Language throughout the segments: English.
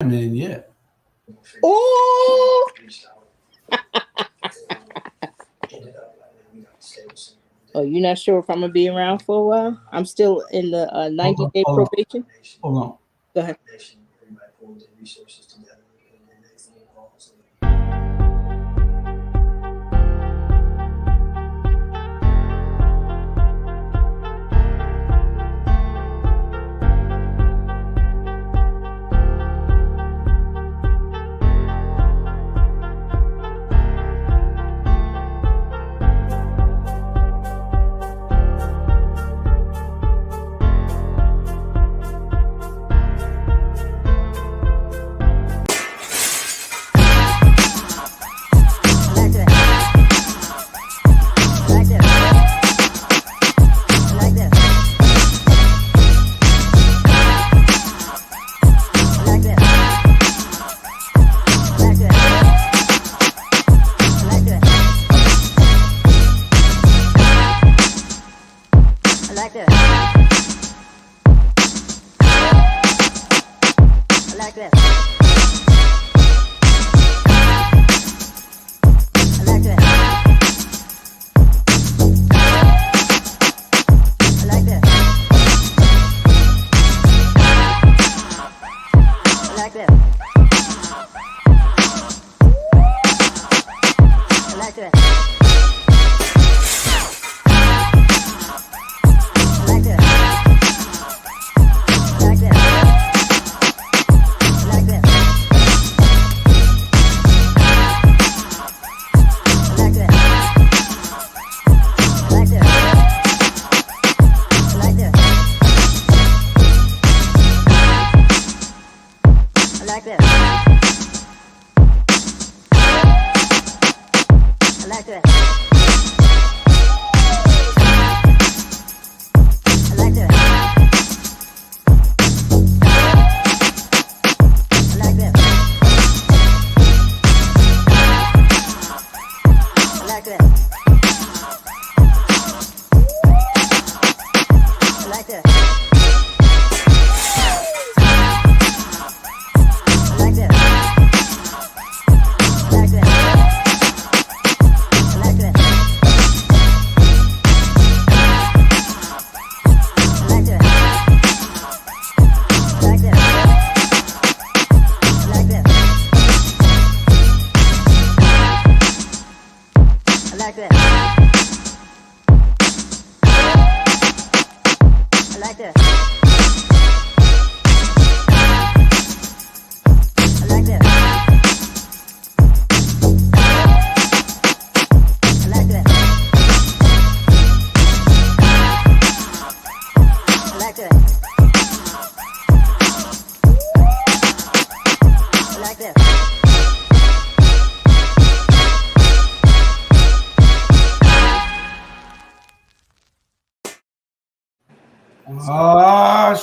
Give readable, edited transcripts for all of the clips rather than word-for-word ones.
in yet. Oh. Oh, you're not sure if I'm gonna be around for a while? I'm still in the 90-day probation. Hold on. Go ahead.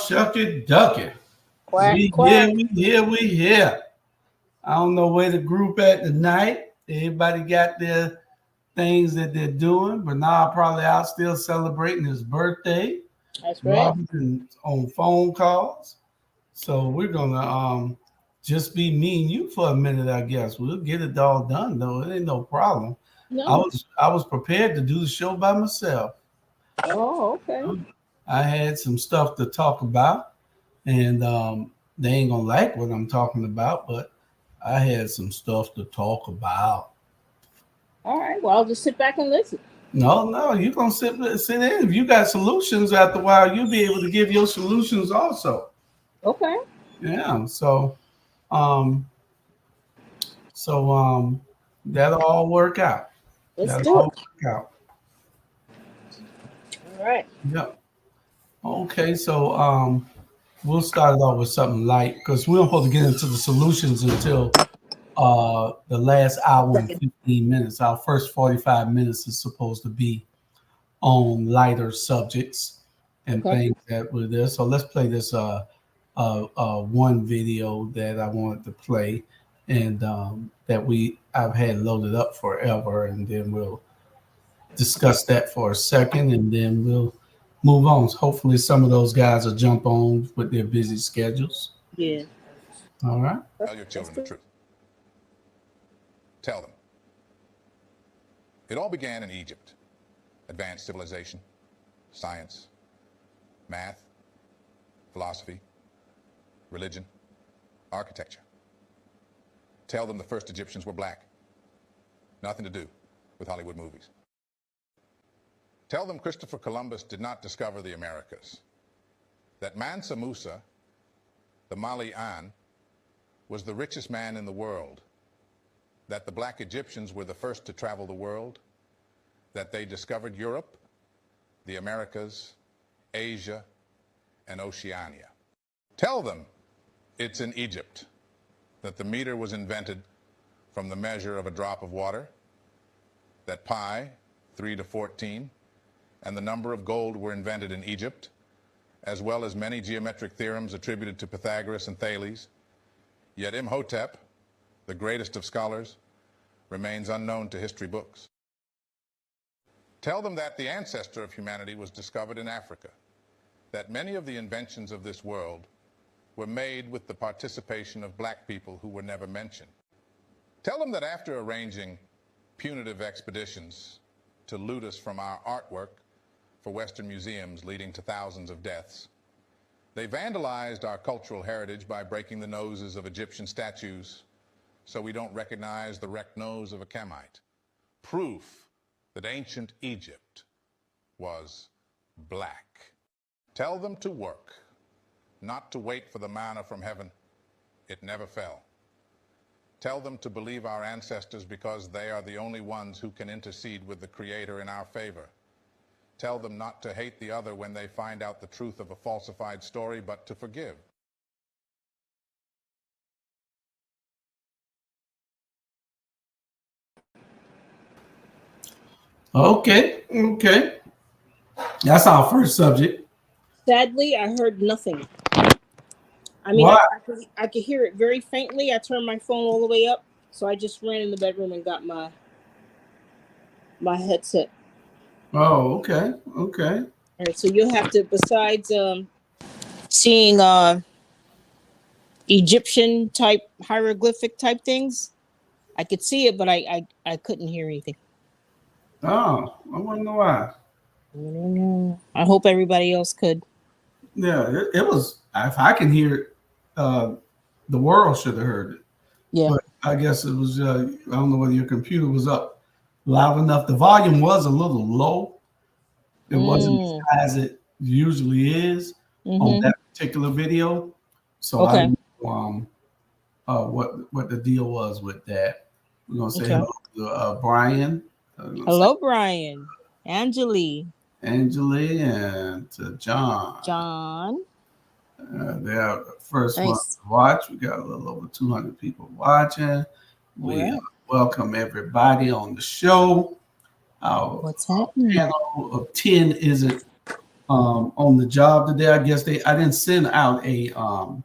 Shucky ducky. Quack, We quack. we here. I don't know where the group at tonight. Everybody got their things that they're doing, but now probably out still celebrating his birthday. That's right. Robin's on phone calls. So we're gonna just be me and you for a minute, I guess. We'll get it all done though. It ain't no problem. No. I was prepared to do the show by myself. Oh, okay. I had some stuff to talk about, and they ain't gonna like what I'm talking about, but I had some stuff to talk about. All right. Well, I'll just sit back and listen. No, you gonna sit in. If you got solutions after a while, you'll be able to give your solutions also. Okay. Yeah. Um, that'll all work out. Let's That'll do all it. work out. All right. Yep. Okay, so we'll start it off with something light because we don't supposed to get into the solutions until the last hour and 15 minutes. Our first 45 minutes is supposed to be on lighter subjects and Okay. things that were there. So let's play this one video that I wanted to play and that I've had loaded up forever, and then we'll discuss that for a second, and then we'll move on. Hopefully, some of those guys will jump on with their busy schedules. Yeah. All right. Tell your children the truth. Tell them. It all began in Egypt. Advanced civilization, science, math, philosophy, religion, architecture. Tell them the first Egyptians were black. Nothing to do with Hollywood movies. Tell them Christopher Columbus did not discover the Americas. That Mansa Musa, the Malian, was the richest man in the world. That the black Egyptians were the first to travel the world. That they discovered Europe, the Americas, Asia, and Oceania. Tell them it's in Egypt that the meter was invented from the measure of a drop of water, that pi, 3 to 14, and the number of gold were invented in Egypt, as well as many geometric theorems attributed to Pythagoras and Thales. Yet Imhotep, the greatest of scholars, remains unknown to history books. Tell them that the ancestor of humanity was discovered in Africa, that many of the inventions of this world were made with the participation of black people who were never mentioned. Tell them that after arranging punitive expeditions to loot us from our artwork for Western museums leading to thousands of deaths, they vandalized our cultural heritage by breaking the noses of Egyptian statues so we don't recognize the wrecked nose of a Camite. Proof that ancient Egypt was black. Tell them to work, not to wait for the manna from heaven. It never fell. Tell them to believe our ancestors because they are the only ones who can intercede with the Creator in our favor. Tell them not to hate the other when they find out the truth of a falsified story, but to forgive. Okay. Okay. That's our first subject. Sadly, I heard nothing. I mean, I could hear it very faintly. I turned my phone all the way up, so I just ran in the bedroom and got my headset. Oh, okay. Okay. All right, so you'll have to, besides seeing Egyptian type hieroglyphic type things, I could see it, but I couldn't hear anything. Oh, I wonder why. I don't know. I hope everybody else could. Yeah, it was. If I can hear it, the world should have heard it. Yeah. But I guess it was. I don't know whether your computer was up loud enough. The volume was a little low. It wasn't as high as it usually is on that particular video. So I don't know what the deal was with that. We're gonna say hello to Brian. Hello, Brian. Angeli, and to John. They are the first one to watch. We got a little over 200 people watching. We welcome everybody on the show. What's happening? Panel of 10 isn't on the job today. I guess I didn't send out an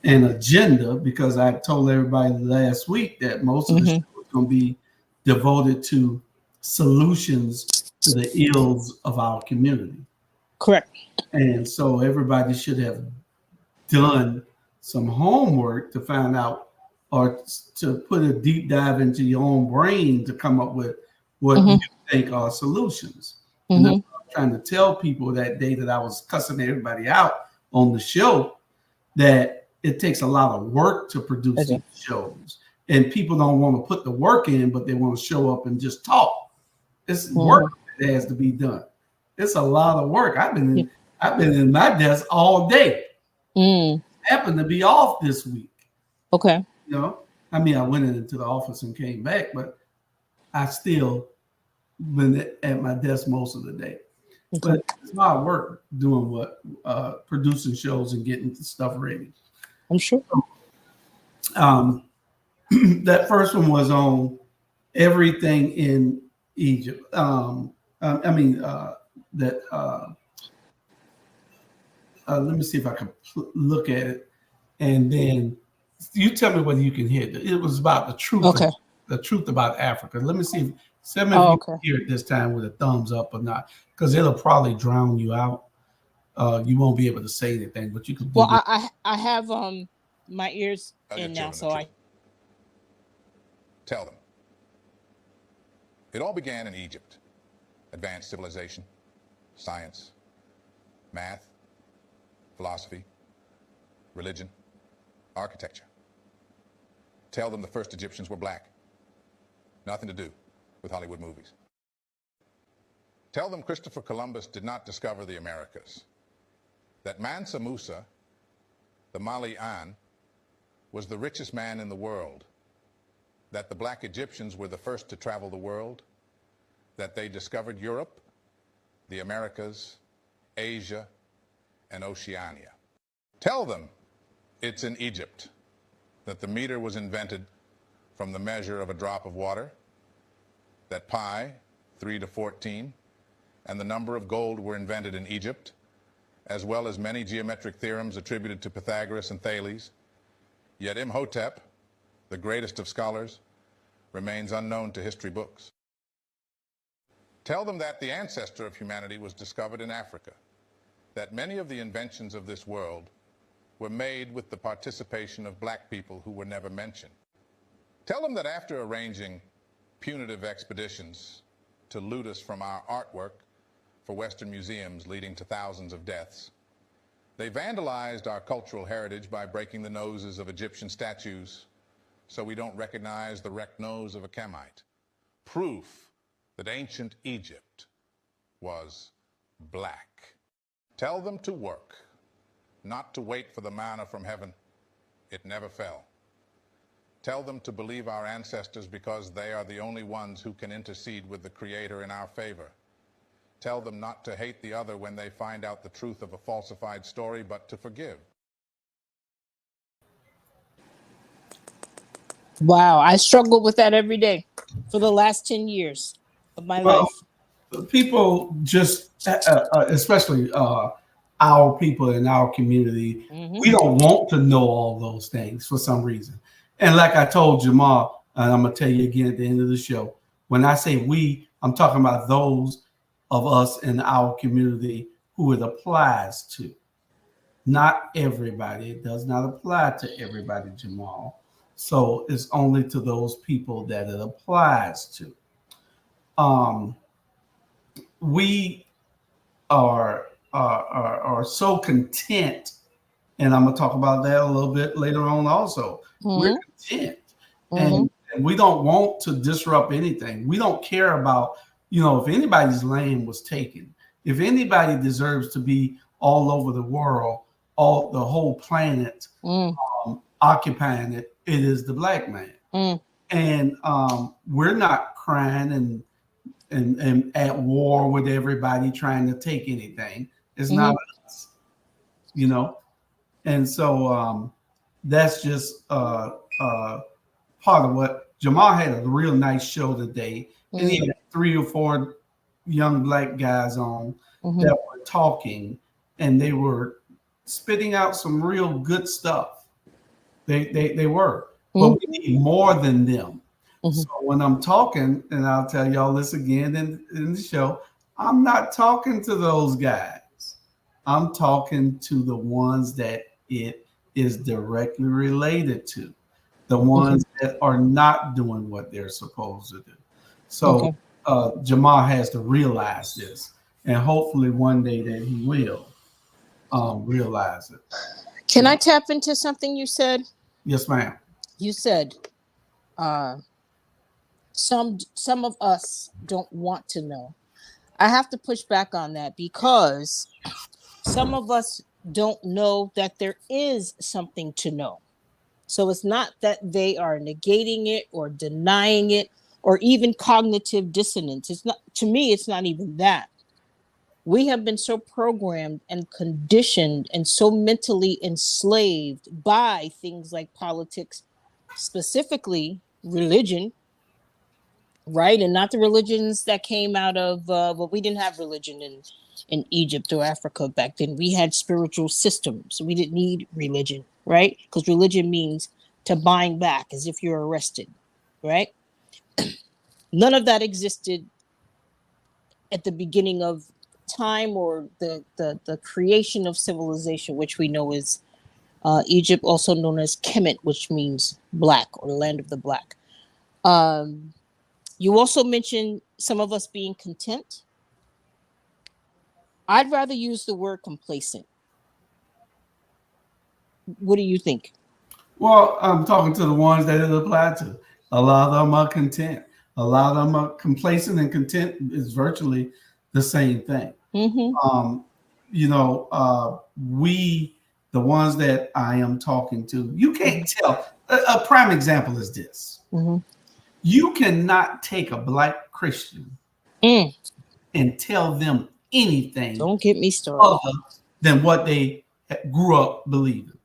agenda because I told everybody last week that most of the show was going to be devoted to solutions to the ills of our community. Correct. And so everybody should have done some homework to find out or to put a deep dive into your own brain to come up with what you think are solutions. And that's what I'm trying to tell people that day that I was cussing everybody out on the show, that it takes a lot of work to produce these shows. And people don't want to put the work in, but they want to show up and just talk. It's work that has to be done. It's a lot of work. I've been in my desk all day. Happened to be off this week. Okay. You know, I mean, I went into the office and came back, but I still been at my desk most of the day. But it's a lot of work doing producing shows and getting the stuff ready. I'm sure. That first one was on everything in Egypt. Let me see if I can look at it, and then you tell me whether you can hear it. It was about the truth. Okay. The truth about Africa. Let me see if you can hear it this time with a thumbs up or not, because it'll probably drown you out. You won't be able to say anything, but you can. Well, I have My ears Tell your in now, children so the truth. Tell them. It all began in Egypt. Advanced civilization, science, math, philosophy, religion, architecture. Tell them the first Egyptians were black. Nothing to do with Hollywood movies. Tell them Christopher Columbus did not discover the Americas. That Mansa Musa, the Malian, was the richest man in the world. That the black Egyptians were the first to travel the world. That they discovered Europe, the Americas, Asia, and Oceania. Tell them it's in Egypt that the meter was invented from the measure of a drop of water, that pi, 3 to 14, and the number of gold were invented in Egypt, as well as many geometric theorems attributed to Pythagoras and Thales. Yet Imhotep, the greatest of scholars, remains unknown to history books. Tell them that the ancestor of humanity was discovered in Africa, that many of the inventions of this world were made with the participation of black people who were never mentioned. Tell them that after arranging punitive expeditions to loot us from our artwork for Western museums leading to thousands of deaths, they vandalized our cultural heritage by breaking the noses of Egyptian statues so we don't recognize the wrecked nose of a Kemite. Proof that ancient Egypt was black. Tell them to work, not to wait for the manna from heaven. It never fell. Tell them to believe our ancestors because they are the only ones who can intercede with the Creator in our favor. Tell them not to hate the other when they find out the truth of a falsified story, but to forgive. wow, I struggle with that every day for the last 10 years of my Well, life. people just, especially our people in our community, we don't want to know all those things for some reason. And like I told Jamal, and I'm gonna tell you again at the end of the show, when I say we, I'm talking about those of us in our community who it applies to. Not everybody. It does not apply to everybody, Jamal. So it's only to those people that it applies to. Um, we are so content, and I'm gonna talk about that a little bit later on. Also, we're content, and we don't want to disrupt anything. We don't care about, if anybody's land was taken, if anybody deserves to be all over the world, all the whole planet, occupying it, it is the black man. And we're not crying and at war with everybody trying to take anything. It's not us, And so that's just part of what Jamal had a real nice show today. And he had 3 or 4 young black guys on that were talking, and they were spitting out some real good stuff. They were. But we need more than them. So when I'm talking, and I'll tell y'all this again in the show, I'm not talking to those guys. I'm talking to the ones that it is directly related to, the ones that are not doing what they're supposed to do. So Jamal has to realize this, and hopefully one day that he will realize it. Can I tap into something you said? Yes, ma'am. You said some of us don't want to know. I have to push back on that because some of us don't know that there is something to know. So it's not that they are negating it or denying it or even cognitive dissonance. It's not, to me, it's not even that. We have been so programmed and conditioned and so mentally enslaved by things like politics, specifically religion, right? And not the religions that came out of, well, we didn't have religion in Egypt or Africa back then. We had spiritual systems. We didn't need religion, right? Because religion means to bind back as if you're arrested, right? None of that existed at the beginning of time or the creation of civilization, which we know is Egypt, also known as Kemet, which means black or land of the black. You also mentioned some of us being content. I'd rather use the word complacent. What do you think? Well, I'm talking to the ones that it applied to. A lot of them are content. A lot of them are complacent, and content is virtually the same thing. Mm-hmm. We, the ones that I am talking to, you can't tell. A prime example is this. Mm-hmm. You cannot take a black Christian and tell them anything Don't get me started. other than what they grew up believing,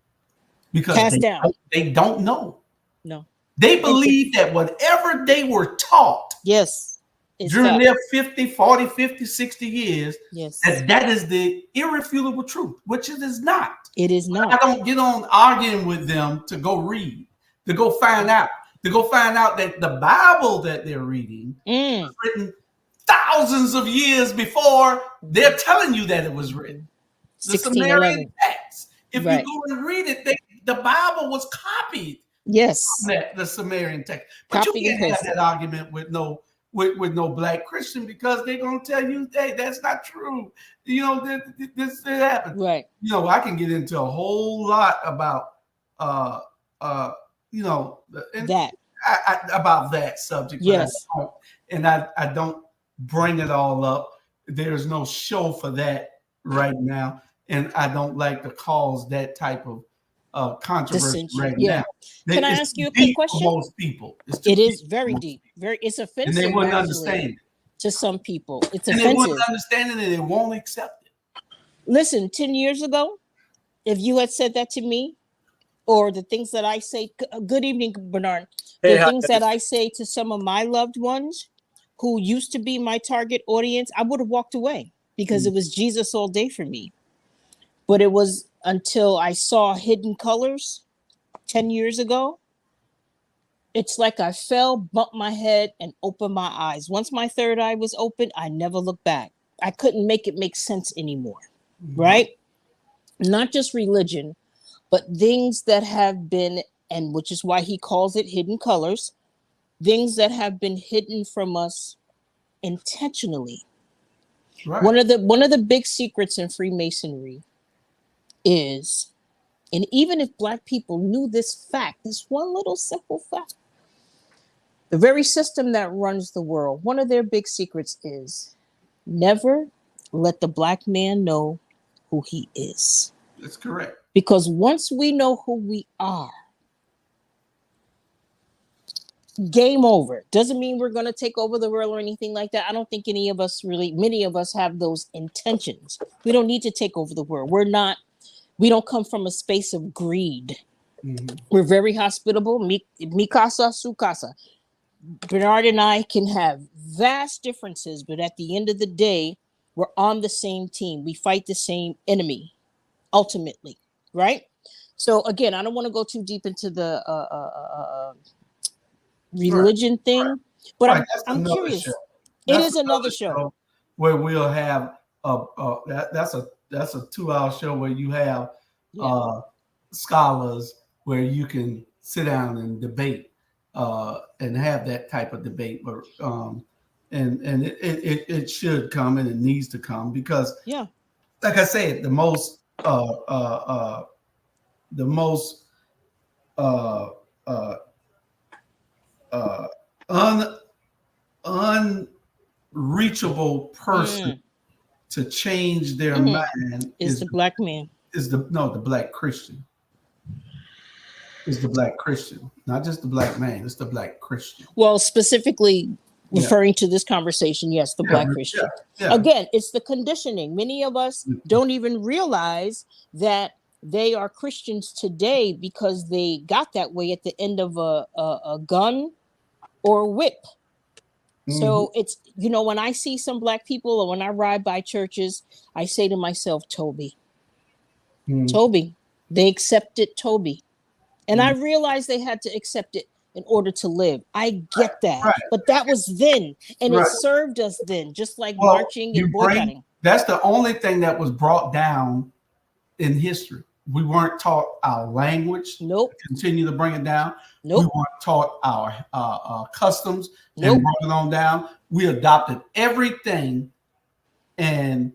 because Passed down. they don't know. No. They believe that whatever they were taught during their 50, 40, 50, 60 years, that is the irrefutable truth, which it is not. It is not. I don't get on arguing with them to go read, to go find out that the Bible that they're reading was written thousands of years before they're telling you that it was written. The Sumerian text. If you go and read it, the Bible was copied. Yes. The Sumerian text. But you can't have that argument with no black Christian, because they're gonna tell you, hey, that's not true. This happened. Right. I can get into a whole lot about about that subject. Yes. I don't bring it all up. There's no show for that right now, and I don't like to cause that type of controversy right now. Can I ask you a quick question? For most people, it is very deep. It's offensive. And they wouldn't understand it. To some people. It's and offensive. They wouldn't understand it, and they won't accept it. Listen, 10 years ago, if you had said that to me, or the things that I say, good evening, Bernard. The things that I say to some of my loved ones who used to be my target audience, I would have walked away, because it was Jesus all day for me. But it was until I saw Hidden Colors 10 years ago. It's like I fell, bumped my head, and opened my eyes. Once my third eye was open, I never looked back. I couldn't make it make sense anymore, right? Not just religion, but things that have been, and which is why he calls it hidden colors, things that have been hidden from us intentionally. Right. One of the big secrets in Freemasonry is, and even if Black people knew this fact, this one little simple fact, the very system that runs the world, one of their big secrets is never let the Black man know who he is. That's correct. Because once we know who we are, game over. Doesn't mean we're going to take over the world or anything like that. I don't think many of us have those intentions. We don't need to take over the world. We don't come from a space of greed. Mm-hmm. We're very hospitable. Mikasa, sukasa. Bernard and I can have vast differences, but at the end of the day, we're on the same team. We fight the same enemy, ultimately, right? So again, I don't want to go too deep into the religion thing, but I'm curious. It is another show where we'll have that's a 2-hour show where you have scholars where you can sit down and debate and have that type of debate, but and it should come, and it needs to come, because like I said, the most unreachable person to change their mind is the Black man. The Black Christian. Is the Black Christian, not just the Black man. It's the Black Christian. Well, specifically referring to this conversation, yes, the Black Christian. Again, it's the conditioning. Many of us don't even realize that they are Christians today because they got that way at the end of a gun or a whip. So it's, when I see some Black people or when I ride by churches, I say to myself, Toby, they accepted Toby. And I realized they had to accept it in order to live. I get that. Right. But that was then. And it served us then, just like marching and boycotting. That's the only thing that was brought down in history. We weren't taught our language. Nope. Continue to bring it down. Nope. We weren't taught our customs Nope. and brought it on down. We adopted everything, and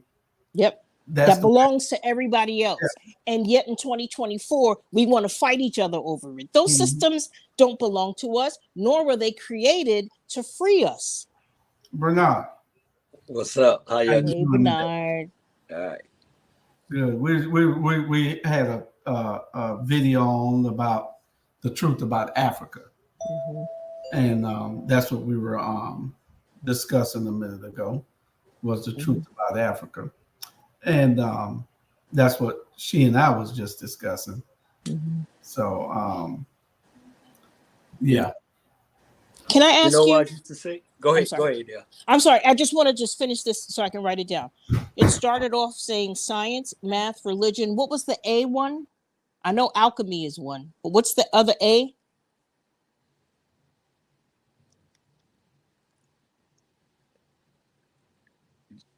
Yep. that's That belongs to everybody else. And yet in 2024, we want to fight each other over it. Those systems don't belong to us, nor were they created to free us. Bernard. What's up? How you Hey, doing? Bernard. All right. Good. We had a video on about the truth about Africa, and that's what we were discussing a minute ago, was the truth about Africa, and that's what she and I was just discussing. So yeah. Can I ask what you? I used to say? Go ahead. sorry. Go ahead, yeah. I'm sorry. I just want to just finish this so I can write it down. It started off saying science, math, religion. What was the A one? I know alchemy is one, but what's the other A?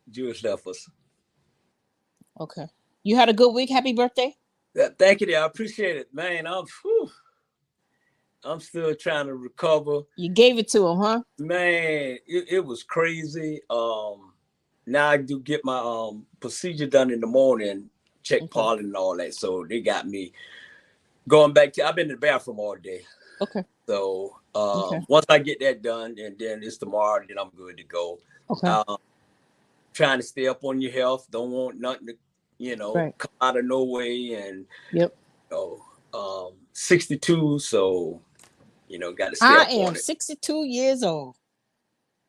Jewish leftovers. Okay. You had a good week. Happy birthday. Yeah, thank you, dear. I appreciate it, man. I'm still trying to recover. You gave it to him, huh? Man, it was crazy. Now I do get my procedure done in the morning, check pollen and all that. So they got me going back to. I've been in the bathroom all day. Okay. So once I get that done, and then it's tomorrow, then I'm good to go. Okay. Trying to stay up on your health. Don't want nothing to, come out of no way. And 62, so got to stay up on it. I am 62 years old.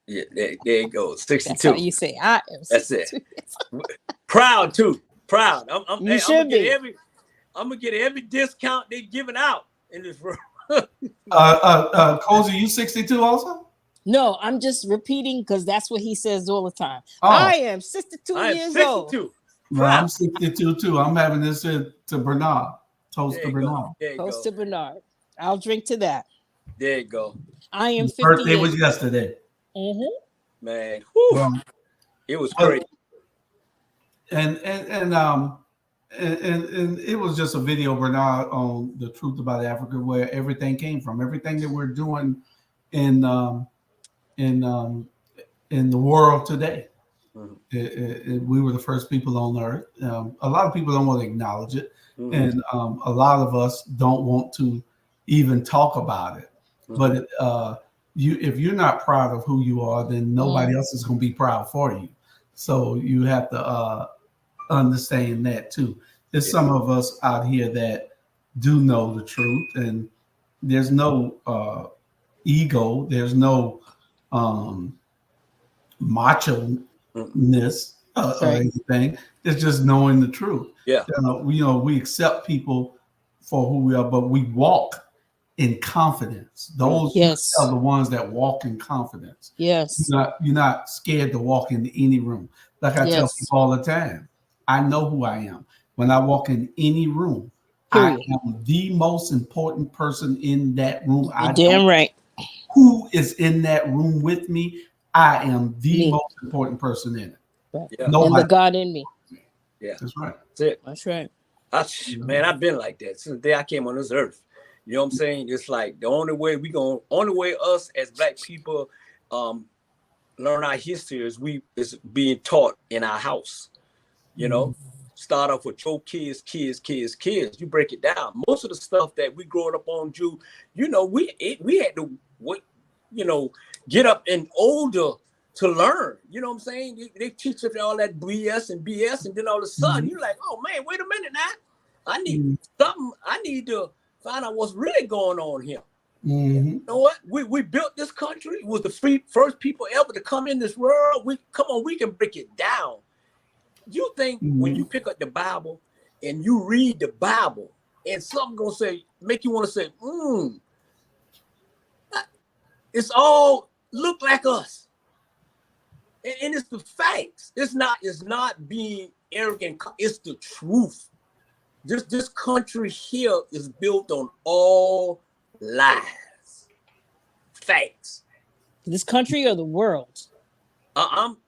Yeah, there you go. 62. That's how you say I am 62. That's it. Proud too. Proud. You should be. I'm gonna get every discount they're giving out in this room. Cozy, you 62 also? No, I'm just repeating because that's what he says all the time. I am 62 years old. No, I'm 62 too. I'm having this to Bernard. Toast to Bernard. Toast to Bernard. I'll drink to that. There you go. I am 58. Birthday was yesterday. Man, Well, it was great. And it was just a video, Bernard, on the truth about Africa, where everything came from. Everything that we're doing in the world today. We were the first people on Earth. A lot of people don't want to acknowledge it, and a lot of us don't want to even talk about it. But if you're not proud of who you are, then nobody else is going to be proud for you. So you have to understand that too. There's some of us out here that do know the truth, and there's no ego. There's no macho-ness or anything. It's just knowing the truth. Yeah. We accept people for who we are, but we walk in confidence. Those are the ones that walk in confidence. Yes. You're not scared to walk into any room. Like I tell people all the time, I know who I am. When I walk in any room, I am the most important person in that room. You're damn right. Who is in that room with me? I am the most important person in it. Right. Yeah. And the God in me. Yeah, that's right. That's it. That's right. Man, I've been like that since the day I came on this earth. You know what I'm saying? It's like the only way us as Black people learn our history is being taught in our house. Start off with your kids. You break it down. Most of the stuff that we growing up on, we had to get up and older to learn. You know what I'm saying? They teach us all that BS, and then all of a sudden you're like, oh man, wait a minute now. I need something. I need to find out what's really going on here. You know what? We built this country. It was the first people ever to come in this world. We can break it down. You think when you pick up the Bible and you read the Bible and something gonna make you want to say, it's all look like us. And it's the facts. It's not being arrogant. It's the truth. This country here is built on all lies, facts. This country or the world? I'm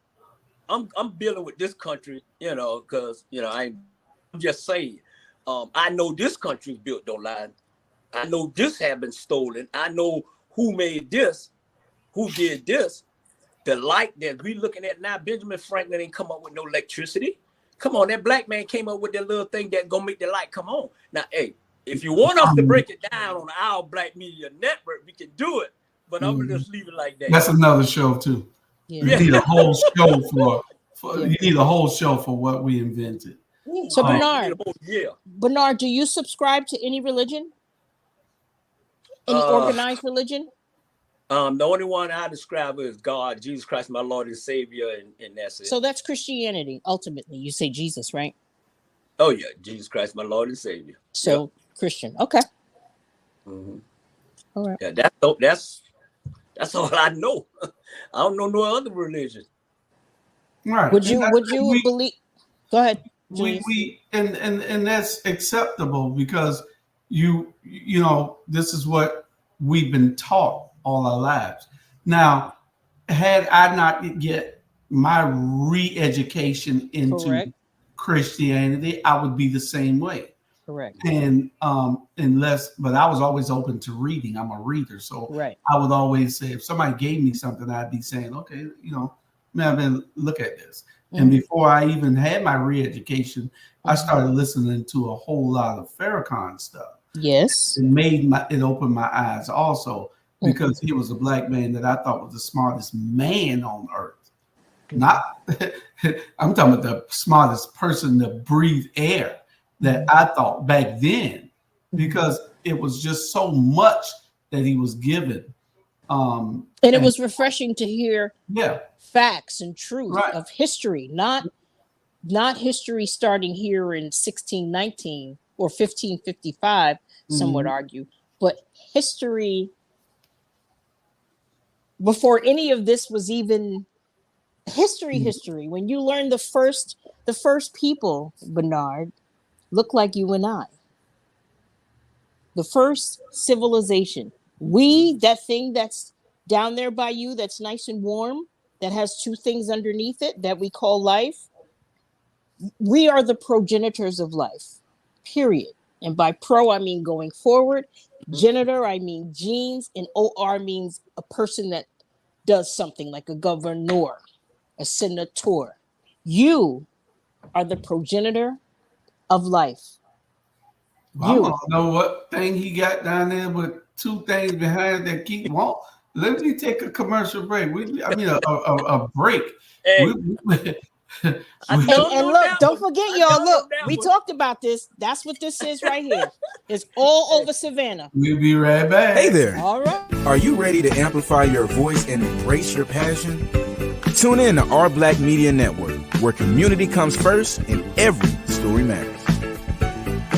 dealing with this country, because I'm just saying. I know this country's built on lies. I know this have been stolen. I know who made this, who did this. The light that we looking at now, Benjamin Franklin ain't come up with no electricity. Come on, that black man came up with that little thing that gonna make the light come on. Now, hey, if you want us to break it down on our Black Media Network, we can do it. But I'm gonna just leave it like that. That's another show too. Yeah. You need a whole show you need a whole show for what we invented. So Bernard, yeah. Bernard, do you subscribe to any religion? Any organized religion? The only one I describe is God, Jesus Christ, my Lord and Savior, and that's it. So that's Christianity. Ultimately, you say Jesus, right? Oh yeah, Jesus Christ, my Lord and Savior. So Christian, okay. Mm-hmm. All right. Yeah, that's all I know. I don't know no other religion. Right. Would you believe? Go ahead. And that's acceptable because you know this is what we've been taught all our lives. Now, had I not get my re-education into Correct. Christianity, I would be the same way. Correct. And but I was always open to reading. I'm a reader, so right. I would always say if somebody gave me something, I'd be saying, okay, man, look at this. Mm-hmm. And before I even had my re-education, I started listening to a whole lot of Farrakhan stuff. Yes, it opened my eyes also because he was a black man that I thought was the smartest man on earth. Not, I'm talking about the smartest person to breathe air that I thought back then, because it was just so much that he was given. And it was refreshing to hear facts and truth of history, not history starting here in 1619 or 1555, some would argue, but history before any of this was even history. When you learn the first people, Bernard, look like you and I. The first civilization. That thing that's down there by you, that's nice and warm, that has two things underneath it that we call life. We are the progenitors of life, period. And by pro, I mean going forward. Genitor, I mean genes. And OR means a person that does something, like a governor, a senator. You are the progenitor of life. I don't know what thing he got down there with two things behind that keep walking. Let me take a commercial break. A break. Hey. And look, don't forget, y'all. Look, we talked about this. That's what this is right here. It's all over Savannah. We'll be right back. Hey there. All right. Are you ready to amplify your voice and embrace your passion? Tune in to Our Black Media Network, where community comes first and every story matters.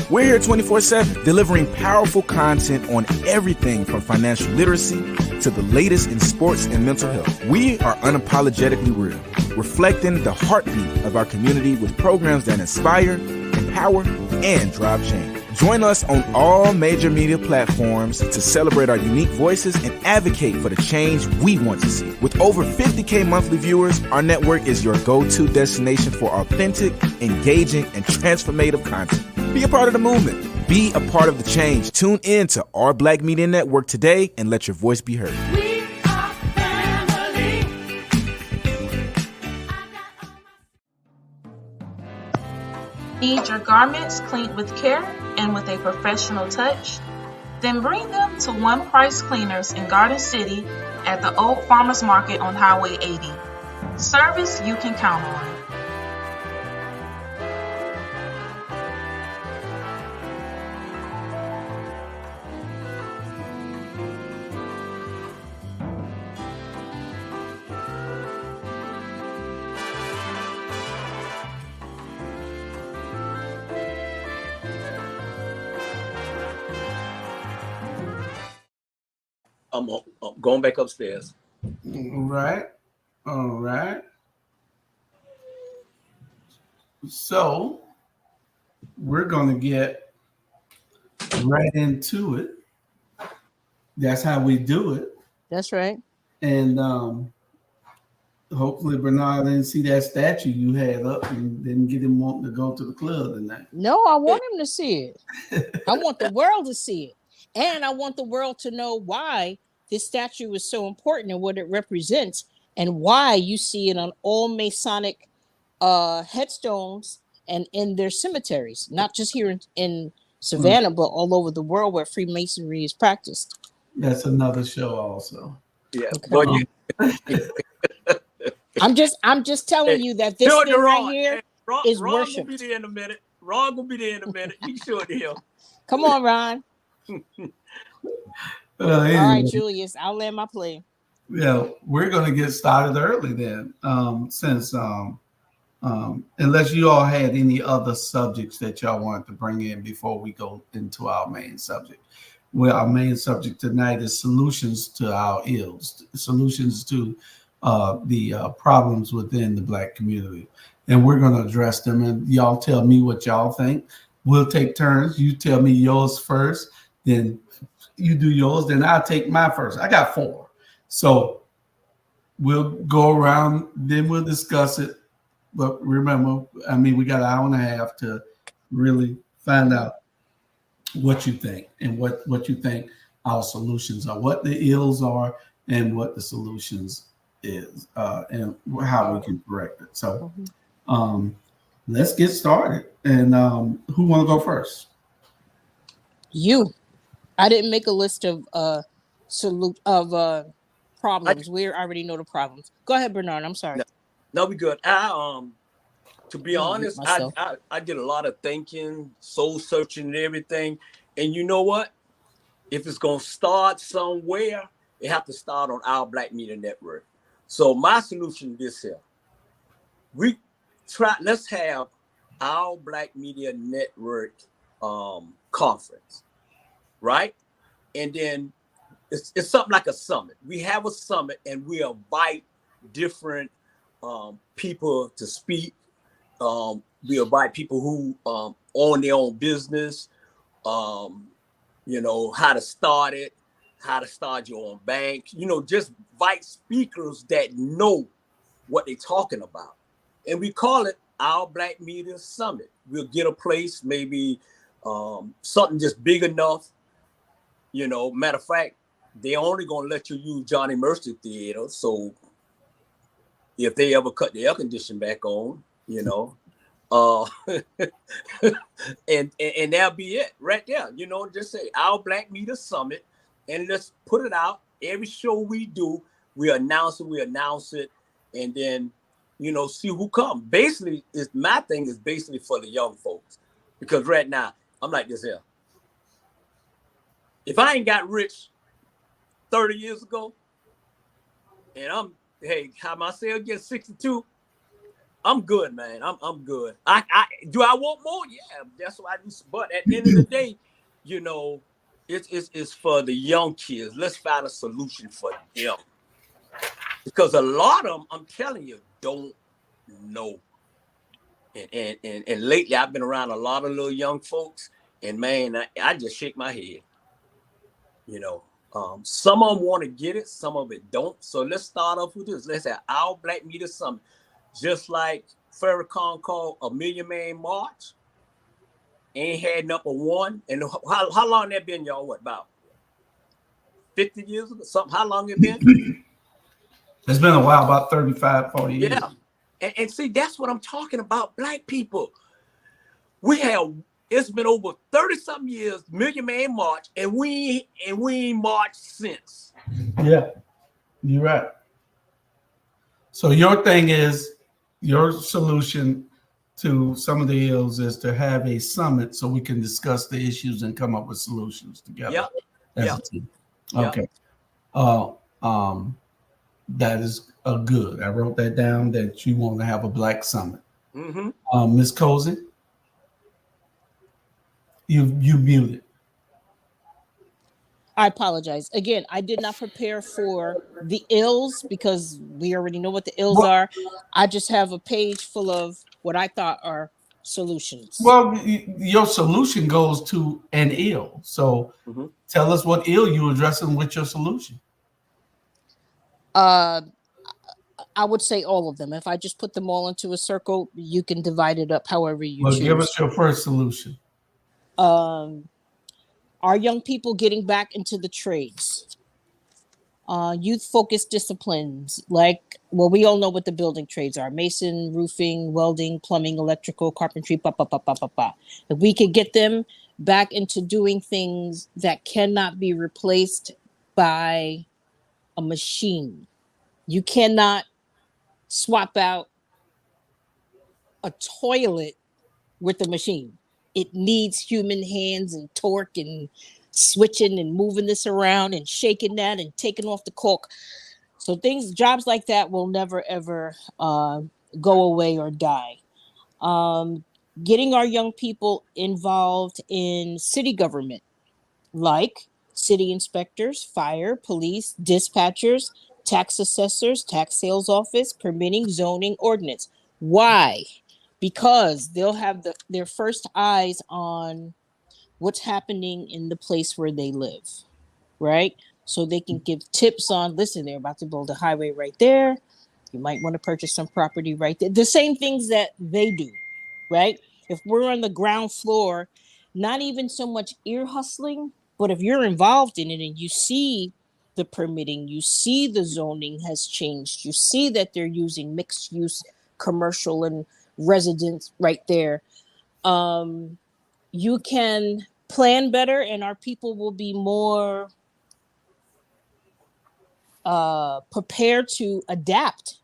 We're here 24/7, delivering powerful content on everything from financial literacy to the latest in sports and mental health. We are unapologetically real, reflecting the heartbeat of our community with programs that inspire, empower, and drive change. Join us on all major media platforms to celebrate our unique voices and advocate for the change we want to see. With over 50K monthly viewers, our network is your go-to destination for authentic, engaging, and transformative content. Be a part of the movement. Be a part of the change. Tune in to Our Black Media Network today and let your voice be heard. We are family. Need your garments cleaned with care and with a professional touch? Then bring them to One Price Cleaners in Garden City at the Old Farmers Market on Highway 80. Service you can count on. I'm going back upstairs. All right. So we're going to get right into it. That's how we do it. That's right. And hopefully Bernard didn't see that statue you had up and didn't get him wanting to go to the club tonight. No, I want him to see it. I want the world to see it. And I want the world to know why this statue is so important and what it represents, and why you see it on all Masonic headstones and in their cemeteries, not just here in Savannah, but all over the world where Freemasonry is practiced. That's another show also. Yeah. Okay. But I'm just telling you that this thing right here is Ron worship. gonna be there in a minute. Ron gonna be there in a minute. You sure to him. Come on, Ron. Anyway, All right, Julius, I'll land my plane. Yeah, we're going to get started early then, since unless you all had any other subjects that y'all wanted to bring in before we go into our main subject. Well, our main subject tonight is solutions to our ills, solutions to the problems within the Black community. And we're going to address them, and y'all tell me what y'all think. We'll take turns. You tell me yours first, then you do yours, then I'll take my first. I got 4. So we'll go around, then we'll discuss it. But remember, I mean, we got an hour and a half to really find out what you think and what you think our solutions are, what the ills are and what the solutions is, and how we can correct it. So let's get started. And who want to go first? You. I didn't make a list of problems. We already know the problems. Go ahead, Bernard. I'm sorry. No, we good. To be honest, I did a lot of thinking, soul searching and everything. And you know what? If it's gonna start somewhere, it have to start on our Black Media Network. So my solution is this here. Let's have our Black Media Network conference, right? And then it's something like a summit. We have a summit and we invite different people to speak. We invite people who own their own business, you know, how to start it, how to start your own bank, you know, just invite speakers that know what they're talking about. And we call it our Black Media Summit. We'll get a place, maybe something just big enough. You know, matter of fact, they only gonna let you use Johnny Mercer Theater. So if they ever cut the air conditioning back on, you know, and that'll be it right there. You know, just say our Black Media Summit, and let's put it out. Every show we do, we announce it, and then, you know, see who comes. Basically, my thing is basically for the young folks, because right now I'm like this here. If I ain't got rich 30 years ago, and how myself get 62, I'm good, man. I'm good. I want more? Yeah, that's what I do. But at the end of the day, you know, it's for the young kids. Let's find a solution for them, because a lot of them, I'm telling you, don't know. And lately, I've been around a lot of little young folks, and man, I just shake my head. You know, some of them want to get it, some of it don't. So let's start off with this. Let's have our Black Media Summit, just like Farrakhan called a Million Man March. Ain't had number one. And how long that been, y'all? What, about 50 years ago? Something? How long it been? It's been a while, about 35, 40 years. Yeah. And see, that's what I'm talking about, Black people. It's been over 30-something years, Million Man March, and we ain't marched since. Yeah, you're right. So your thing is, your solution to some of the ills is to have a summit so we can discuss the issues and come up with solutions together. Yeah. Okay. That is good. I wrote that down, that you want to have a Black summit. Mm-hmm. Ms. Cozy, you muted. I apologize. Again, I did not prepare for the ills because we already know what the ills are. I just have a page full of what I thought are solutions. Well, your solution goes to an ill. So tell us what ill you're addressing with your solution. I would say all of them. If I just put them all into a circle, you can divide it up however you Well, choose. give us your first solution. Are young people getting back into the trades? Youth-focused disciplines like, well, we all know what the building trades are: mason, roofing, welding, plumbing, electrical, carpentry. If we could get them back into doing things that cannot be replaced by a machine. You cannot swap out a toilet with a machine. It needs human hands and torque and switching and moving this around and shaking that and taking off the cork. So jobs like that will never ever go away or die. Getting our young people involved in city government, like city inspectors, fire, police, dispatchers, tax assessors, tax sales office, permitting, zoning, ordinance. Why? Because they'll have their first eyes on what's happening in the place where they live, right? So they can give tips on, listen, they're about to build a highway right there. You might want to purchase some property right there. The same things that they do, right? If we're on the ground floor, not even so much ear hustling, but if you're involved in it and you see the permitting, you see the zoning has changed, you see that they're using mixed use commercial and residents right there, you can plan better and our people will be more prepared to adapt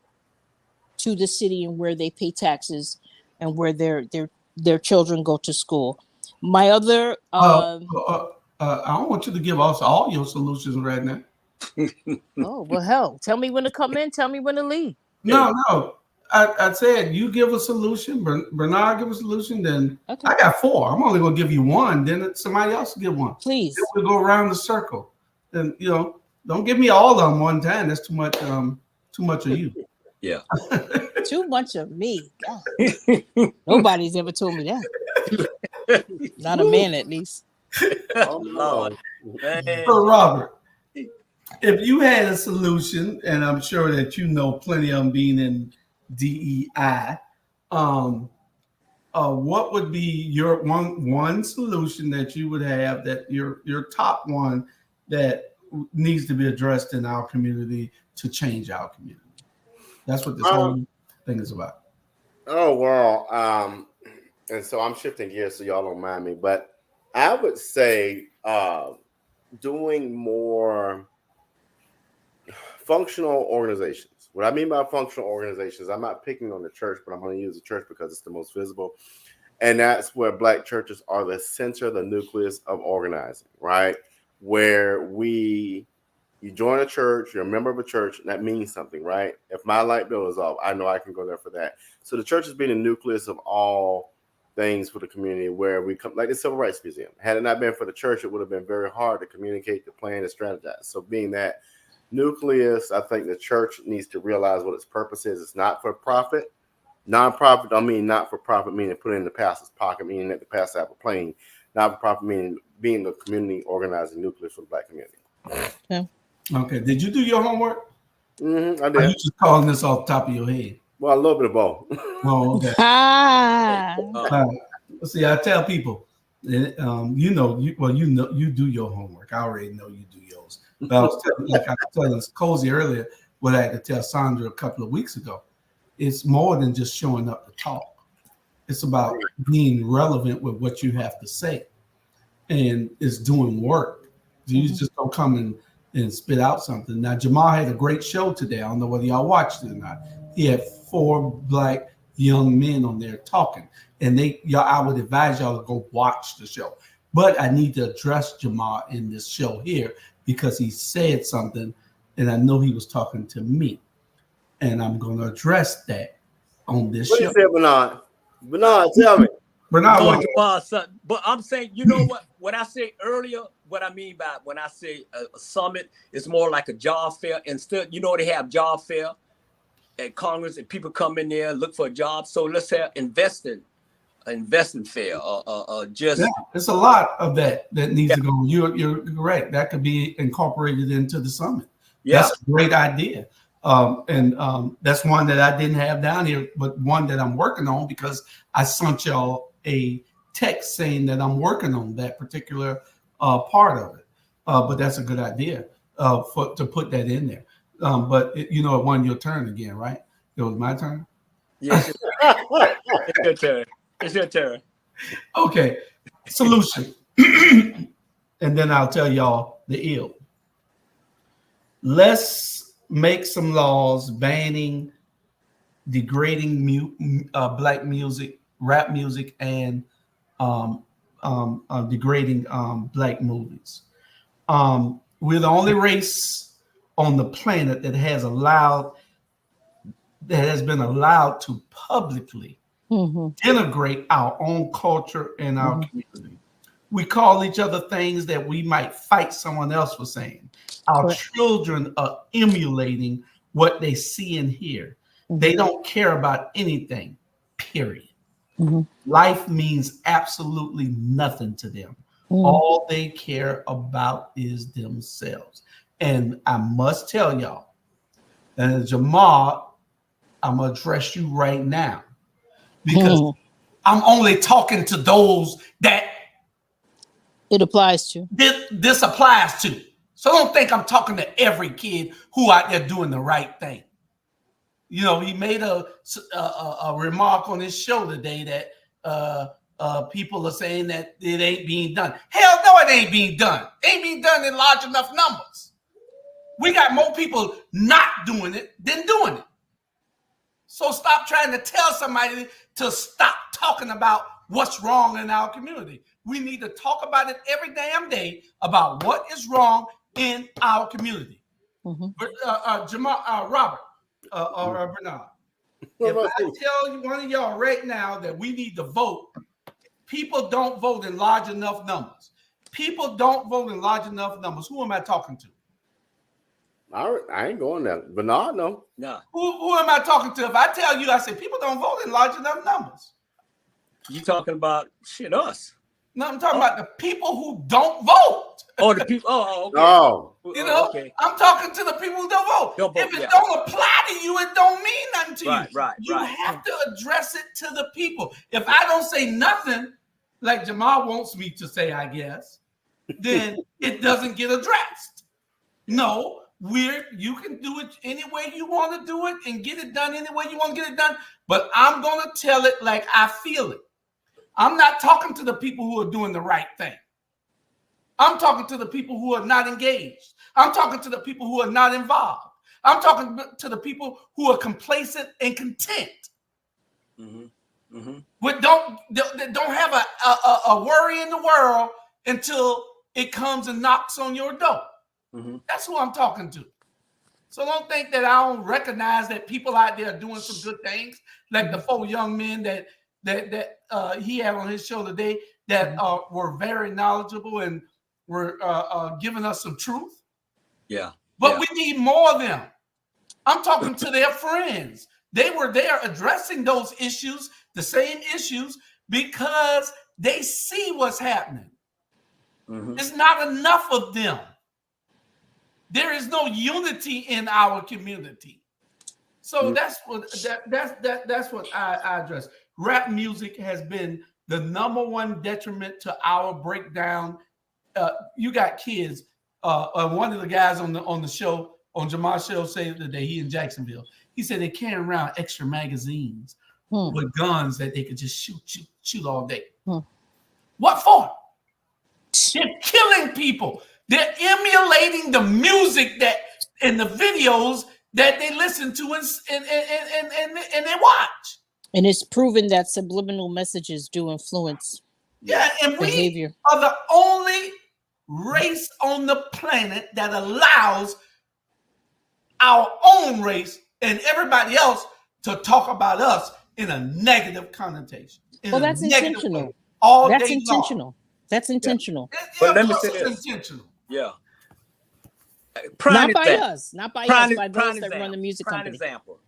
to the city and where they pay taxes and where their children go to school. My other I don't want you to give us all your solutions right now. oh well, hell, tell me when to come in, tell me when to leave. No. I said you give a solution, Bernard give a solution, then Okay. I got 4. I'm only gonna give you one, then somebody else will give one. Please. Then we'll go around the circle. Then don't give me all of them one time. That's too much of you. Yeah. Too much of me. God. Nobody's ever told me that. Not a man, at least. Oh Lord. Man. So Robert, if you had a solution, and I'm sure that you know plenty of them being in DEI, what would be your one solution that you would have, that your top one that needs to be addressed in our community to change our community? That's what this whole thing is about. Oh, well, and so I'm shifting gears so y'all don't mind me, but I would say doing more functional organizations. What I mean by functional organizations, I'm not picking on the church, but I'm going to use the church because it's the most visible. And that's where Black churches are the center, the nucleus of organizing, right? Where you join a church, you're a member of a church, and that means something, right? If my light bill is off, I know I can go there for that. So the church has been the nucleus of all things for the community, where we come, like the Civil Rights Museum. Had it not been for the church, it would have been very hard to communicate, to plan, to strategize. So being that nucleus, I think the church needs to realize what its purpose is. It's not for profit. Non-profit, I mean not for profit, meaning put it in the pastor's pocket, meaning that the pastor have a plane. Not for profit, meaning being a community organizing nucleus for the Black community. Yeah. Okay. Did you do your homework? Mm-hmm, I Or did. are you just calling this off the top of your head? Well, a little bit of both. Oh, okay. See, I tell people, you do your homework. I already know you do yours. But I was telling Cozy earlier what I had to tell Sandra a couple of weeks ago. It's more than just showing up to talk. It's about being relevant with what you have to say, and it's doing work. You just don't come and spit out something. Now, Jamal had a great show today. I don't know whether y'all watched it or not. He had 4 Black young men on there talking, and I would advise y'all to go watch the show. But I need to address Jamal in this show here because he said something, and I know he was talking to me, and I'm going to address that on this What show. you say, Bernard? Bernard, tell me. Bernard, But I'm saying, you know what I said earlier, what I mean by when I say a summit is more like a job fair. Instead, they have job fair at Congress and people come in there, look for a job. So let's have investing fair or just. Yeah, it's a lot of that needs to go. You're correct. That could be incorporated into the summit. Yeah. That's a great idea. And that's one that I didn't have down here, but one that I'm working on because I sent y'all a text saying that I'm working on that particular part of it. But that's a good idea to put that in there. But it won your turn again, right? It was my turn. Yes, it's your turn. It's your turn. Okay, solution, and then I'll tell y'all the ill. Let's make some laws banning degrading black music, rap music, and degrading black movies. We're the only race on the planet that has been allowed to publicly denigrate our own culture and our community. We call each other things that we might fight someone else for saying. Our children are emulating what they see and hear. They don't care about anything, period. Life means absolutely nothing to them. All they care about is themselves. And I must tell y'all, and Jamal, I'm going to address you right now because I'm only talking to those that it applies to. This applies to. So don't think I'm talking to every kid who out there doing the right thing. You know, he made a remark on his show today that people are saying that it ain't being done. Hell no, it ain't being done. It ain't being done in large enough numbers. We got more people not doing it than doing it. So stop trying to tell somebody to stop talking about what's wrong in our community. We need to talk about it every damn day about what is wrong in our community. Jamal, Robert, or Bernard, if I tell you one of y'all right now that we need to vote, people don't vote in large enough numbers. People don't vote in large enough numbers. Who am I talking to? I ain't going there. Bernard, no. No. Who am I talking to? If I tell you, I say people don't vote in large enough numbers. You talking about us? No, I'm talking about the people who don't vote. Oh, the people. Oh, okay. Oh, you know, okay. I'm talking to the people who don't vote. If it don't apply to you, it don't mean nothing to you. Right. You have to address it to the people. If I don't say nothing, like Jamal wants me to say, I guess, then it doesn't get addressed. No, you can do it any way you want to do it and get it done any way you want to get it done. But I'm going to tell it like I feel it. I'm not talking to the people who are doing the right thing. I'm talking to the people who are not engaged. I'm talking to the people who are not involved. I'm talking to the people who are complacent and content. But don't have a worry in the world until it comes and knocks on your door. That's who I'm talking to. So don't think that I don't recognize that people out there are doing some good things, like the 4 young men that he had on his show today that were very knowledgeable and were giving us some truth. But we need more of them. I'm talking to their friends. They were there addressing those issues, the same issues, because they see what's happening. It's not enough of them. There is no unity in our community. So that's what I address. Rap music has been the #1 detriment to our breakdown. You got kids. One of the guys on the show, on Jamal's show, said today, he in Jacksonville. He said they carry around extra magazines with guns that they could just shoot all day. What for? They're killing people. They're emulating the music that in the videos that they listen to and they watch. And it's proven that subliminal messages do influence and behavior. We are the only race on the planet that allows our own race and everybody else to talk about us in a negative connotation. Well, that's intentional. That's intentional. That's intentional. But let me say this. Intentional. Not by us, by those that run the music company. Example,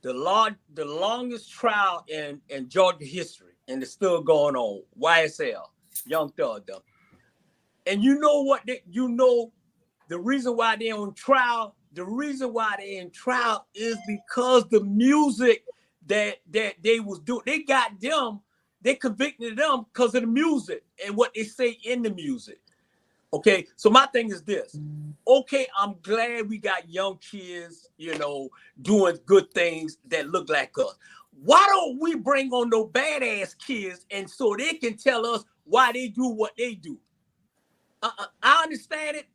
the longest trial in Georgia history, and it's still going on. YSL, Young Thug, and you know what? The reason why they're on trial The reason why they in trial is because the music that they was doing, they convicted them because of the music and what they say in the music. Okay, so my thing is this. Okay, I'm glad we got young kids, doing good things that look like us. Why don't we bring on no badass kids and so they can tell us why they do what they do? I understand it.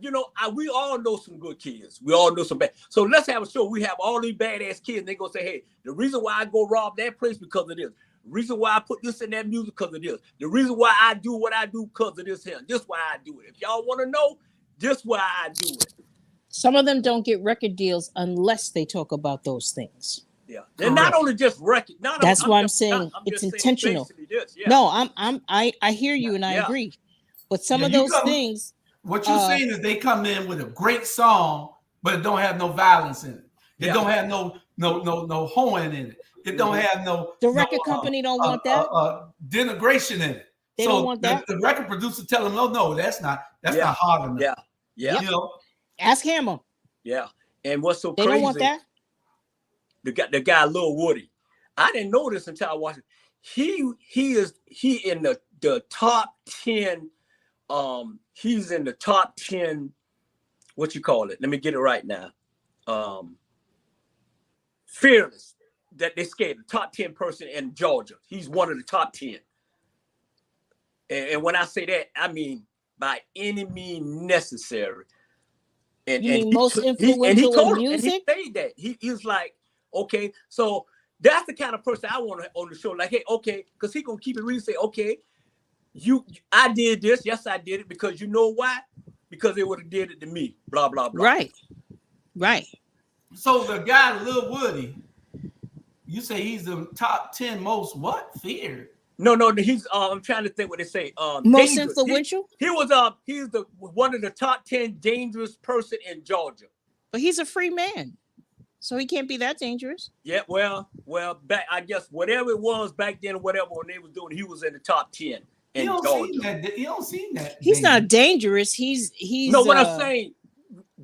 We all know some good kids. We all know some bad. So let's have a show. We have all these badass kids. And they're going to say, hey, the reason why I go rob that place because of this. The reason why I put this in that music because of this. The reason why I do what I do because of this here. This why I do it. If y'all want to know, this why I do it. Some of them don't get record deals unless they talk about those things. Yeah, they're not only just record. That's why I'm saying it's intentional. No, I hear you and I agree. But some of those things. What you're saying is they come in with a great song, but it don't have no violence in it. It don't have no hoeing in it. It don't have no. The record company don't want that. Denigration in it. They don't want that. The record producer tell them, no, that's not hard enough. Yeah. Ask Hammer. Yeah. And what's so crazy? They don't want that. The guy Lil Woody. I didn't know this until I watched it. He in the top 10. He's in the top 10. What you call it? Let me get it right now. Fearless. That they scared the top 10 person in Georgia. He's one of the top 10. And when I say that, I mean by any means necessary. And most influential in music. And he said that he was like, okay, so that's the kind of person I want on the show. Like, hey, okay, because he gonna keep it real. Say, okay, I did this. Yes, I did it because you know why? Because they would have did it to me. Blah blah blah. Right. So the guy Lil Woody, you say he's the top 10 most feared? No, he's I'm trying to think what they say. Most dangerous. influential? He's the one of the top 10 dangerous person in Georgia. But he's a free man. So he can't be that dangerous. Yeah, well, back I guess whatever it was back then, whatever when they was doing, he was in the top 10 in Georgia. You don't see that. He's not dangerous. He's no. What I'm saying,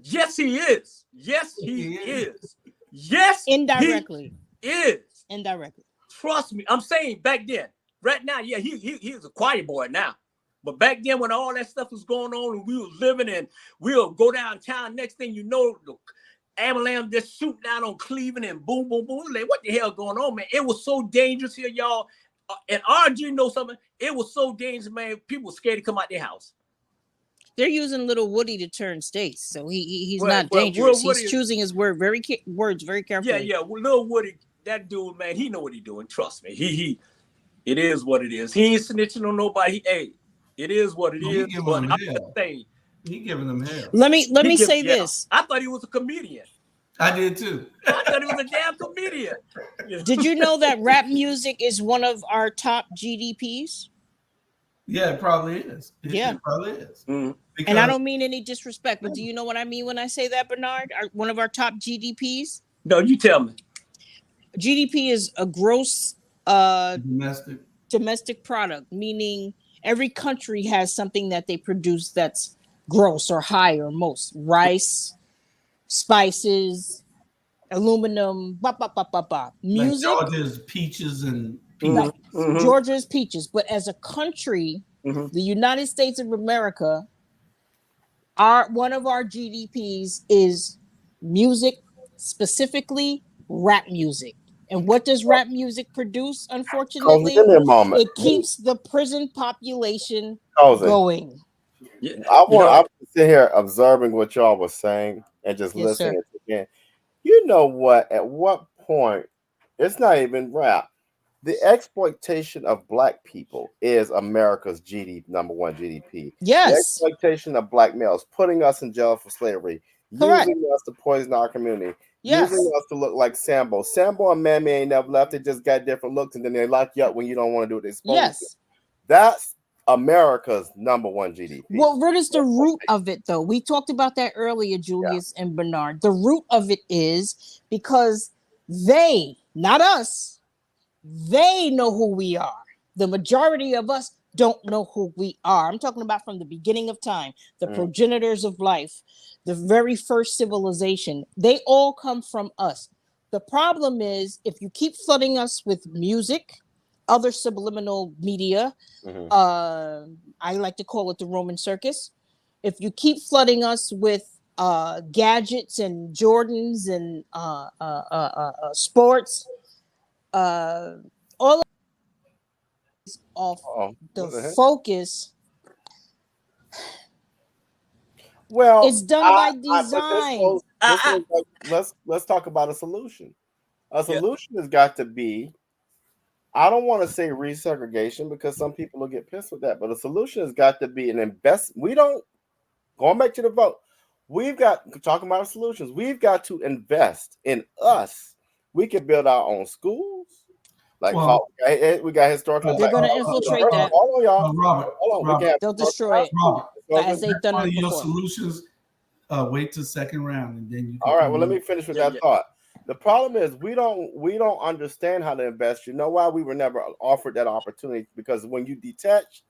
yes, he is. Yes, he is. Yes, indirectly. He is indirectly. Trust me. I'm saying back then. Right now, yeah, he's a quiet boy now. But back then, when all that stuff was going on and we was living and we'll go downtown, next thing you know, the avalanche just shoot down on Cleveland and boom, boom, boom. Like, what the hell going on, man? It was so dangerous here, y'all. And RG knows something. It was so dangerous, man. People were scared to come out their house. They're using Little Woody to turn states, so he's not dangerous. He's choosing his words very carefully. Yeah. Well, Little Woody, that dude, man, he know what he's doing. Trust me. It is what it is. He ain't snitching on nobody. Hey, it is what it is. But I'm just saying, he giving them hell. Let me say this. I thought he was a comedian. I did too. I thought he was a damn comedian. Did you know that rap music is one of our top GDPs? Yeah, it probably is. It probably is. Mm-hmm. And I don't mean any disrespect, but do you know what I mean when I say that, Bernard? One of our top GDPs? No, you tell me. GDP is a gross domestic product, meaning every country has something that they produce that's gross or high or most. Rice, spices, aluminum, music. Like Georgia's peaches and peanuts. Mm-hmm. Georgia's peaches. But as a country, the United States of America, one of our GDPs is music, specifically rap music. And what does rap music produce? Unfortunately, it keeps the prison population going. I want to sit here observing what y'all was saying and just listening again. You know what? At what point, it's not even rap. The exploitation of Black people is America's number one GDP. Yes. The exploitation of Black males, putting us in jail for slavery, using us to poison our community. Yes. Using us to look like Sambo. Sambo and Mammy ain't never left. They just got different looks, and then they lock you up when you don't want to do what they're supposed to. That's America's number one GDP. Well, what is the root of it, though? We talked about that earlier, Julius and Bernard. The root of it is because they, not us, they know who we are. The majority of us don't know who we are. I'm talking about from the beginning of time, the progenitors of life. the very first civilization. They all come from us. The problem is if you keep flooding us with music, other subliminal media, I like to call it the Roman circus. If you keep flooding us with gadgets and Jordans and sports, all of the focus. Well, it's done by design. Let's talk about a solution. A solution has got to be, I don't want to say resegregation because some people will get pissed with that, but a solution has got to be an going back to the vote, talking about solutions, we've got to invest in us. We can build our own schools. Like, we got historical. They're going to infiltrate that. Hold on, y'all. Robert, they'll destroy it. As they've done it before. Your solutions, wait till second round, and then you. All right. Well, let me finish with that thought. The problem is we don't understand how to invest. You know why? We were never offered that opportunity, because when you detach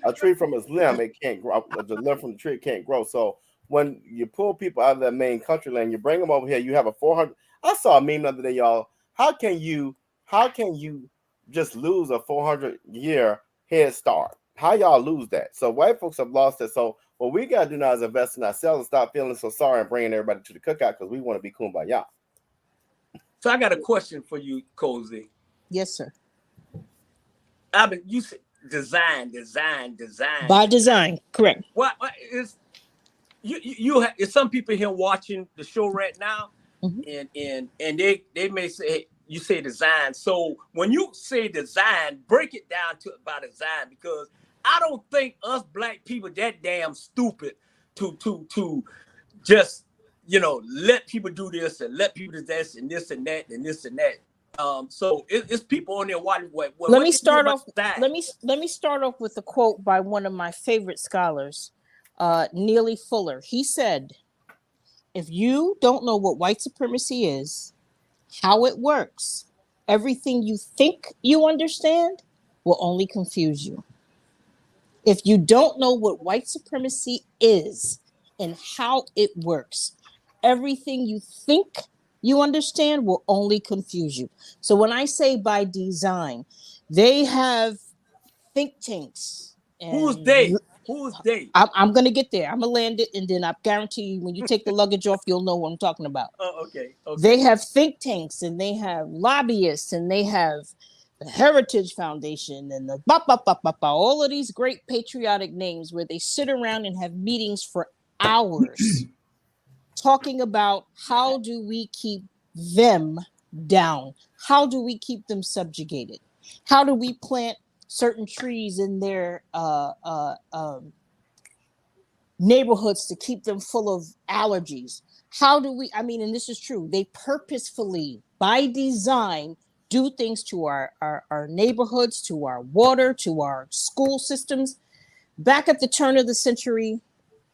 a tree from its limb, it can't grow. The limb from the tree can't grow. So when you pull people out of their main country land, you bring them over here. You have a 400. I saw a meme the other day, y'all. How can you just lose a 400-year head start? How y'all lose that? So white folks have lost it. So what we got to do now is invest in ourselves and stop feeling so sorry and bringing everybody to the cookout because we want to be kumbaya. So I got a question for you, Cozy. Yes, sir. You said design. By design, correct. What is you some people here watching the show right now, and they may say, hey, you say design. So when you say design, break it down by design, because I don't think us black people that damn stupid to just let people do this and let people do this and this and that and this and that. So it's people on there watching. Let me start off with a quote by one of my favorite scholars, Neely Fuller. He said, "If you don't know what white supremacy is, how it works, everything you think you understand will only confuse you. If you don't know what white supremacy is and how it works, everything you think you understand will only confuse you." So when I say by design, they have think tanks. Who's they? I'm going to get there. I'm going to land it, and then I guarantee you when you take the luggage off, you'll know what I'm talking about. Oh, okay. They have think tanks, and they have lobbyists, and they have the Heritage Foundation, and the all of these great patriotic names where they sit around and have meetings for hours talking about how do we keep them down? How do we keep them subjugated? How do we plant certain trees in their neighborhoods to keep them full of allergies? How do we, and this is true, they purposefully, by design, do things to our neighborhoods, to our water, to our school systems. Back at the turn of the century,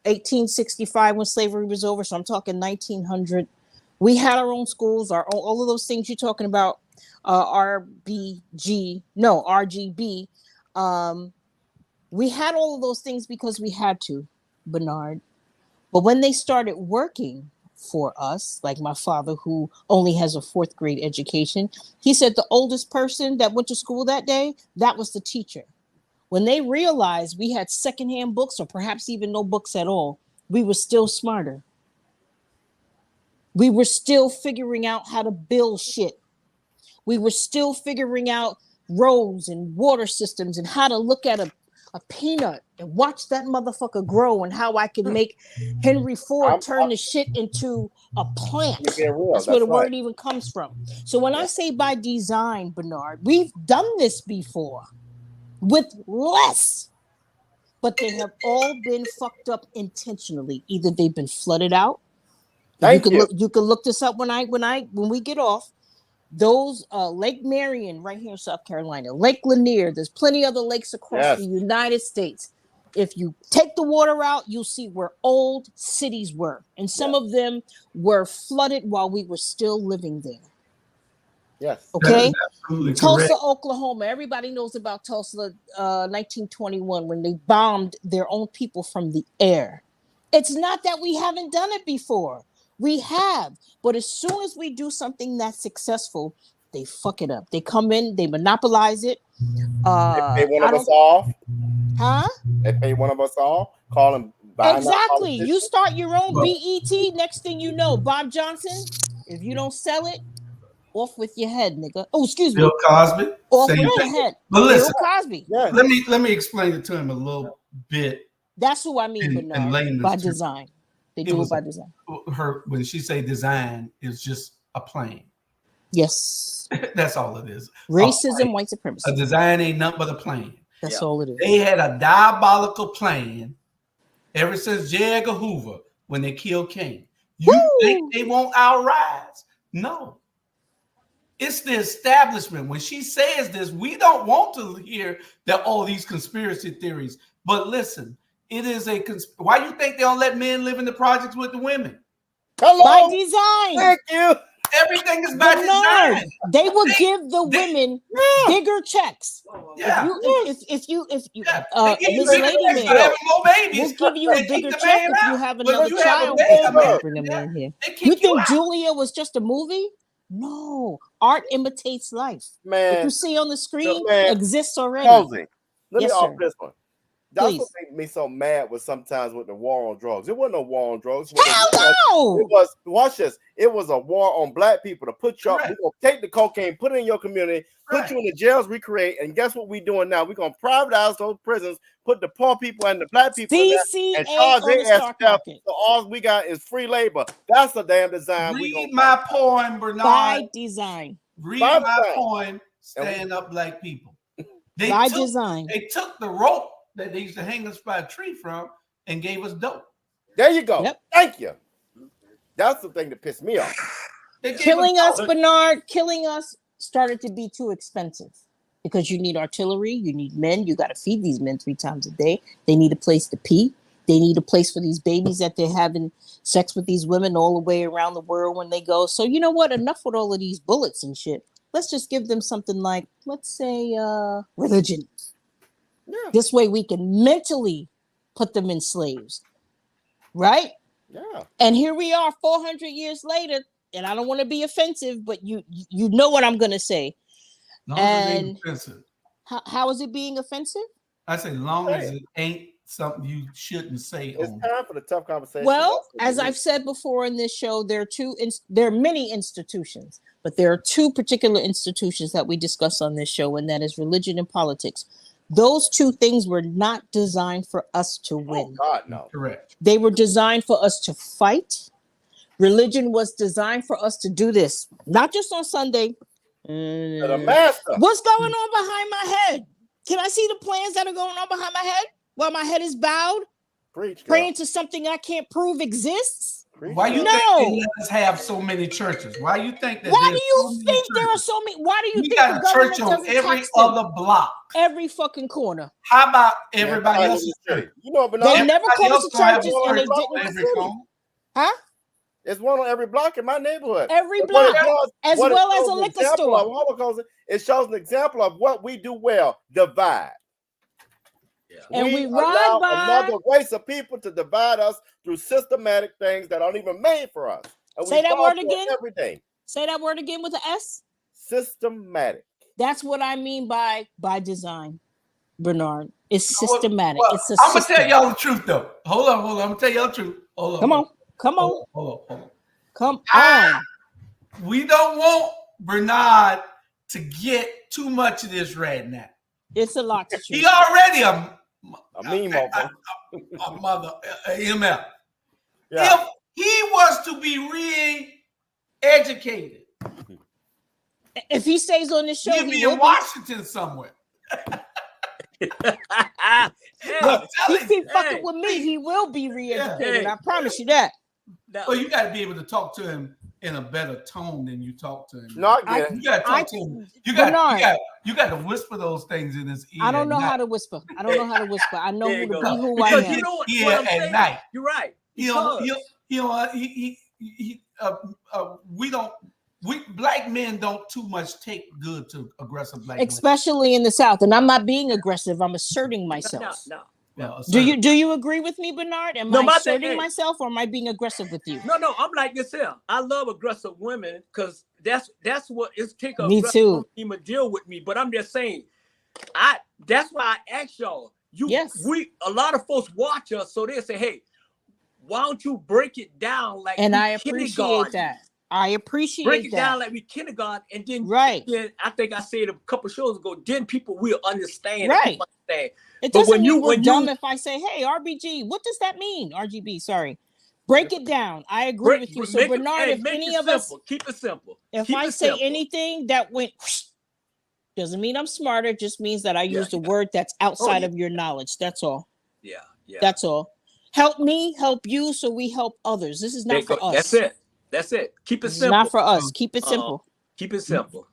1865, when slavery was over, so I'm talking 1900, we had our own schools, all of those things you're talking about, RGB. We had all of those things because we had to, Bernard. But when they started working for us, like my father, who only has a 4th grade education, he said the oldest person that went to school that day, that was the teacher. When they realized we had secondhand books, or perhaps even no books at all, we were still smarter. We were still figuring out how to build shit. We were still figuring out roads and water systems and how to look at a peanut and watch that motherfucker grow, and how I can make Henry Ford turn the shit into a plant. That's where the word even comes from. So when I say by design, Bernard, we've done this before with less, but they have all been fucked up intentionally. Either they've been flooded out. You can look this up when we get off. Those Lake Marion right here in South Carolina, Lake Lanier, there's plenty other lakes across the United States. If you take the water out, you'll see where old cities were, and some of them were flooded while we were still living there. Yes. Okay. Tulsa, correct. Oklahoma. Everybody knows about Tulsa, 1921, when they bombed their own people from the air. It's not that we haven't done it before. We have. But as soon as we do something that's successful, they fuck it up. They come in, they monopolize it. They pay one of us off. Huh? They pay one of us off. Call them. Exactly. You start your own BET. Next thing you know, Bob Johnson, if you don't sell it, off with your head, nigga. Oh, excuse me. Bill Cosby. Off with your head. But listen, Bill Cosby. Yeah. Let me explain it to him a little bit. That's who I mean, Bernard. By design. They do it by design. When she say design, it's just a plane. Yes. That's all it is. Racism, white supremacy. A design ain't nothing but a plane. That's all it is. They had a diabolical plan ever since J. Edgar Hoover when they killed King. You think they won't outrise? No. It's the establishment. When she says this, we don't want to hear that all these conspiracy theories. But listen, it is why you think they don't let men live in the projects with the women? Hello. By design. Thank you. Everything is by design. They will give the women bigger checks. Yeah. If you Miss Lady Man, we'll give you a bigger check if you have another child. Bring them in here. You think Julia was just a movie? No. Art imitates life. Man, what you see on the screen exists already. Closing. Let me Yes, off sir. this one. That's Please. what made me so mad with sometimes with the war on drugs. It wasn't a war on drugs. Hell no! It was, watch this. It was a war on black people to put you up. We're going to take the cocaine, put it in your community, put you in the jails, recreate. And guess what we're doing now? We're going to privatize those prisons, put the poor people and the black people in there, and charge their ass death. So all we got is free labor. That's a damn design. Read my poem, Bernard. By design. Read my poem, Stand Up Black People. By design. They took the rope that they used to hang us by a tree from and gave us dope. There you go. Yep. Thank you. That's the thing that pissed me off. Killing us, Bernard, killing us started to be too expensive because you need artillery, you need men, you got to feed these men 3 times a day. They need a place to pee. They need a place for these babies that they're having sex with these women all the way around the world when they go. So you know what? Enough with all of these bullets and shit. Let's just give them something like, let's say, religion. Yeah. This way we can mentally put them in slaves. Right? Yeah. And here we are 400 years later, and I don't want to be offensive, but you know what I'm going to say. Long as it ain't offensive. How is it being offensive? I say long as it ain't something you shouldn't say. It's time for the tough conversation. Well, as I've said before in this show, there are many institutions, but there are 2 particular institutions that we discuss on this show, and that is religion and politics. Those 2 things were not designed for us to win. Oh, God, no. Correct. They were designed for us to fight. Religion was designed for us to do this, not just on Sunday. The master. What's going on behind my head? Can I see the plans that are going on behind my head? While my head is bowed, praying to something I can't prove exists. Why you think they let us have so many churches? Why you think that? Why do you think there are so many? Why do you think got a church on every other block, every fucking corner? How about everybody else's church? You know, but they never closed the churches and they didn't. Huh? There's one on every block in my neighborhood. Every block, as well as a liquor store. It shows an example of what we do well: divide. And we allow ride by another race of people to divide us through systematic things that aren't even made for us. And say that word again. Every day. Say that word again with an S. Systematic. That's what I mean by design, Bernard. It's systematic. Well, it's a I'm gonna tell y'all the truth though. Hold on. I'm gonna tell y'all the truth. Hold on. Come on. Come on. We don't want Bernard to get too much of this right now. It's a lot to choose. He already a mean mother. A mother, MF. Yeah. If he was to be re-educated, if he stays on this show, he'll be in Washington somewhere. If he keep fucking with me, he will be re-educated. I promise you that. Well, you got to be able to talk to him in a better tone than you talk to him. No, you got to talk to him. You got to whisper those things in his ear. I don't know how to whisper. I know who to be who I am. You know what I'm saying? At night. You're right. Black men don't too much take good to aggressive black especially women. In the South. And I'm not being aggressive. I'm asserting myself. No. Well, Do you agree with me, Bernard? Am No, I my asserting thing, hey. myself, or am I being aggressive with you? No, I'm like yourself. I love aggressive women because that's what it's take Me aggressive too. women to even deal with me. But I'm just saying, that's why I asked y'all. Yes. A lot of folks watch us, so they say, hey, why don't you break it down like And we I appreciate kindergarten? that. I appreciate Break it that. down like we kindergarten, and then Right. Then I think I said a couple shows ago. Then people will understand. Right. And understand. It But doesn't mean we're when dumb you if I say, hey, RBG, what does that mean? RGB, sorry. Break it down. I agree with you. So Bernard, if any of us, keep it simple. If I say anything that went, doesn't mean I'm smarter, just means that I used a word that's outside of your knowledge. That's all. Yeah. That's all. Help me, help you, so we help others. This is not for us. That's it. Keep it This simple. is not for us. Keep it simple. Keep it simple.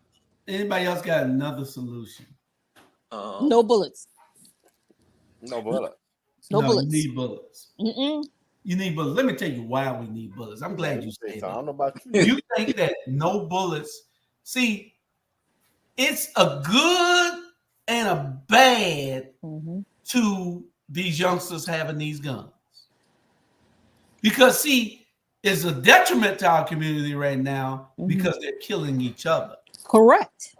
Anybody else got another solution? No bullets. No bullets. No bullets. You need bullets. You need bullets. Let me tell you why we need bullets. I'm glad you said that. I don't know about you. You think that no bullets? See, it's a good and a bad to these youngsters having these guns. Because, see, it's a detriment to our community right now because they're killing each other. Correct.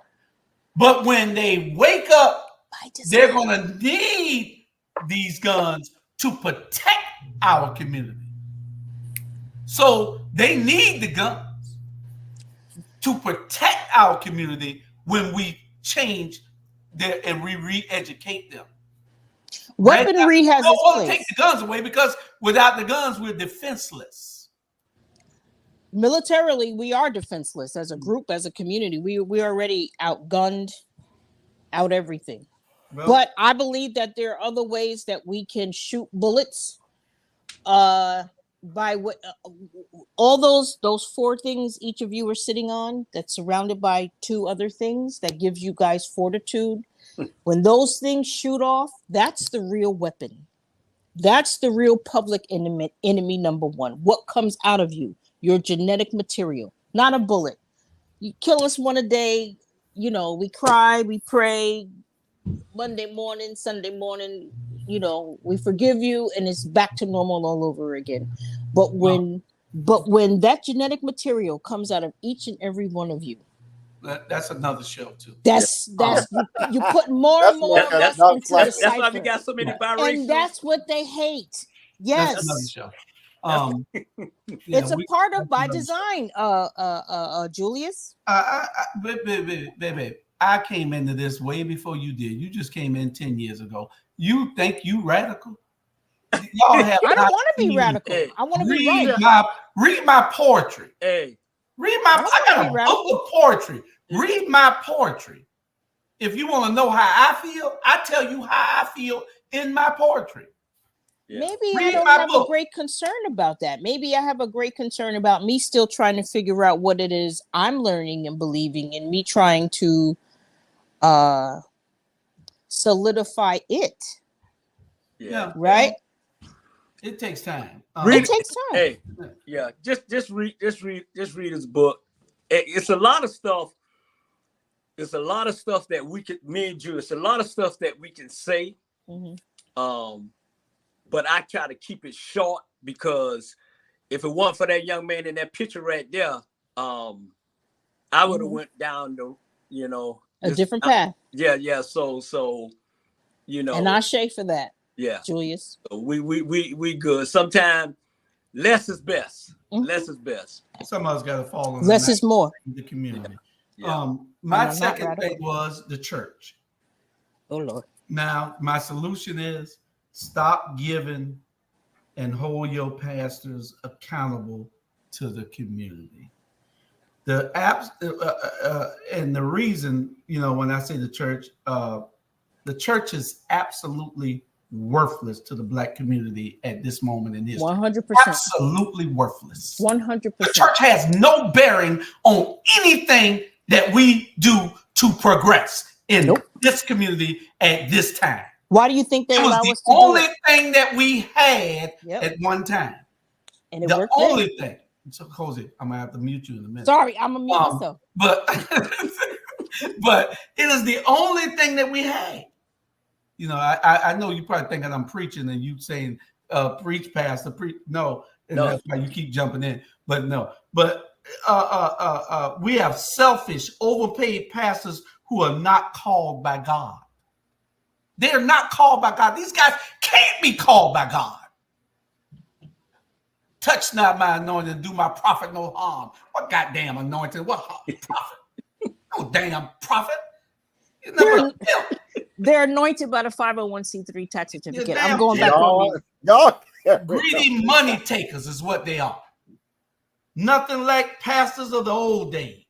But when they wake up, they're going to need these guns to protect our community. So they need the guns to protect our community when we change and we re-educate them. Weaponry has its place. Take the guns away because without the guns, we're defenseless. Militarily, we are defenseless as a group, as a community. We already outgunned, out everything. Well, but I believe that there are other ways that we can shoot bullets. By what all those 4 things each of you are sitting on, that's surrounded by 2 other things that gives you guys fortitude. When those things shoot off, that's the real weapon. That's the real public enemy number 1. What comes out of you? Your genetic material, not a bullet. You kill us one a day, we cry, we pray, Monday morning, Sunday morning, we forgive you and it's back to normal all over again. But when that genetic material comes out of each and every one of you, that's another show too. That's you put more and more of us into the cipher. That's why we got so many biracials. And that's what they hate. Yes. That's another show. It's a part of by design, Julius. Baby, I came into this way before you did. You just came in 10 years ago. You think you radical? Y'all have I don't want to be radical. Hey, I want to be right. Read my poetry. Hey, I got a book of poetry. Read my poetry. If you want to know how I feel, I tell you how I feel in my poetry. Yeah. Maybe I don't have a great concern about that. Maybe I have a great concern about me still trying to figure out what it is I'm learning and believing, and me trying to solidify it. Yeah. Right? It takes time. It takes time. Hey, yeah. Just read his book. It's a lot of stuff. It's a lot of stuff that we can, me and you, it's a lot of stuff that we can say. But I try to keep it short because if it weren't for that young man in that picture right there, I would have went down the, a different path. Yeah. So, And I shake for that. Yeah, Julius. So we good. Sometimes less is best. Less is best. Some of us got to fall in less is more. The community. Yeah. My second thing was the church. Oh Lord. Now my solution is stop giving and hold your pastors accountable to the community. The apps and the reason, when I say the church is absolutely worthless to the Black community at this moment in history. 100%. Absolutely worthless. 100%. The church has no bearing on anything that we do to progress in this community at this time. Why do you think they allow us to do it? The only thing that we had at one time. And it the worked only thing. So, Jose, I'm gonna have to mute you in a minute. Sorry, I'm gonna mute myself. But but it is the only thing that we had. You know, I know you probably thinking I'm preaching and you saying preach, pastor, preach. No, and No. that's why you keep jumping in. But no, but we have selfish, overpaid pastors who are not called by God. They are not called by God. These guys can't be called by God. Touch not my anointing, do my prophet no harm. What goddamn anointing? What prophet? No damn prophet. They're anointed by the 501c3 tax certificate. I'm going back on mute. Y'all, greedy money takers is what they are. Nothing like pastors of the old days.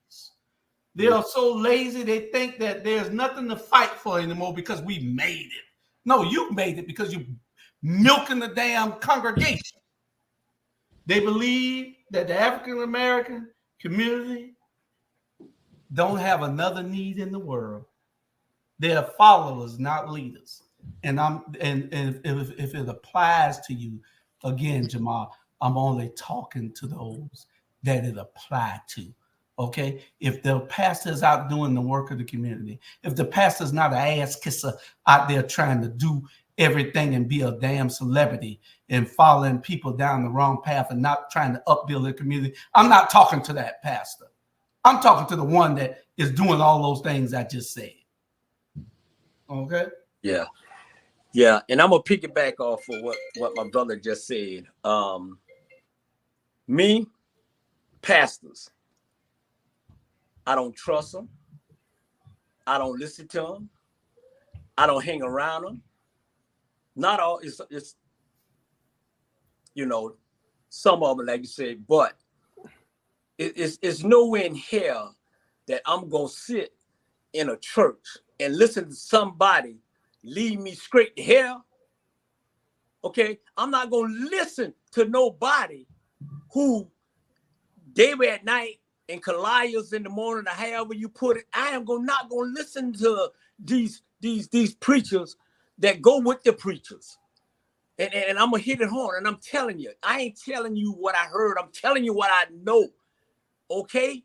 They are so lazy, they think that there's nothing to fight for anymore because we made it. No, you made it because you milking the damn congregation. They believe that the African American community don't have another need in the world. They are followers, not leaders. And if it applies to you, again, Jamal, I'm only talking to those that it applies to. Okay, if the pastor is out doing the work of the community, if the pastor is not an ass kisser out there trying to do everything and be a damn celebrity and following people down the wrong path and not trying to upbuild the community, I'm not talking to that pastor. I'm talking to the one that is doing all those things I just said. Okay. Yeah. Yeah. And I'm gonna piggyback off of what my brother just said. Me, pastors, I don't trust them. I don't listen to them. I don't hang around them. Not all, it's you know, some of them, like you said, but it's nowhere in hell that I'm gonna sit in a church and listen to somebody lead me straight to hell. Okay, I'm not gonna listen to nobody who David at night and Goliath in the morning, or however you put it. I am not gonna listen to these preachers that go with the preachers. And I'm gonna hit it hard. And I'm telling you, I ain't telling you what I heard. I'm telling you what I know. Okay?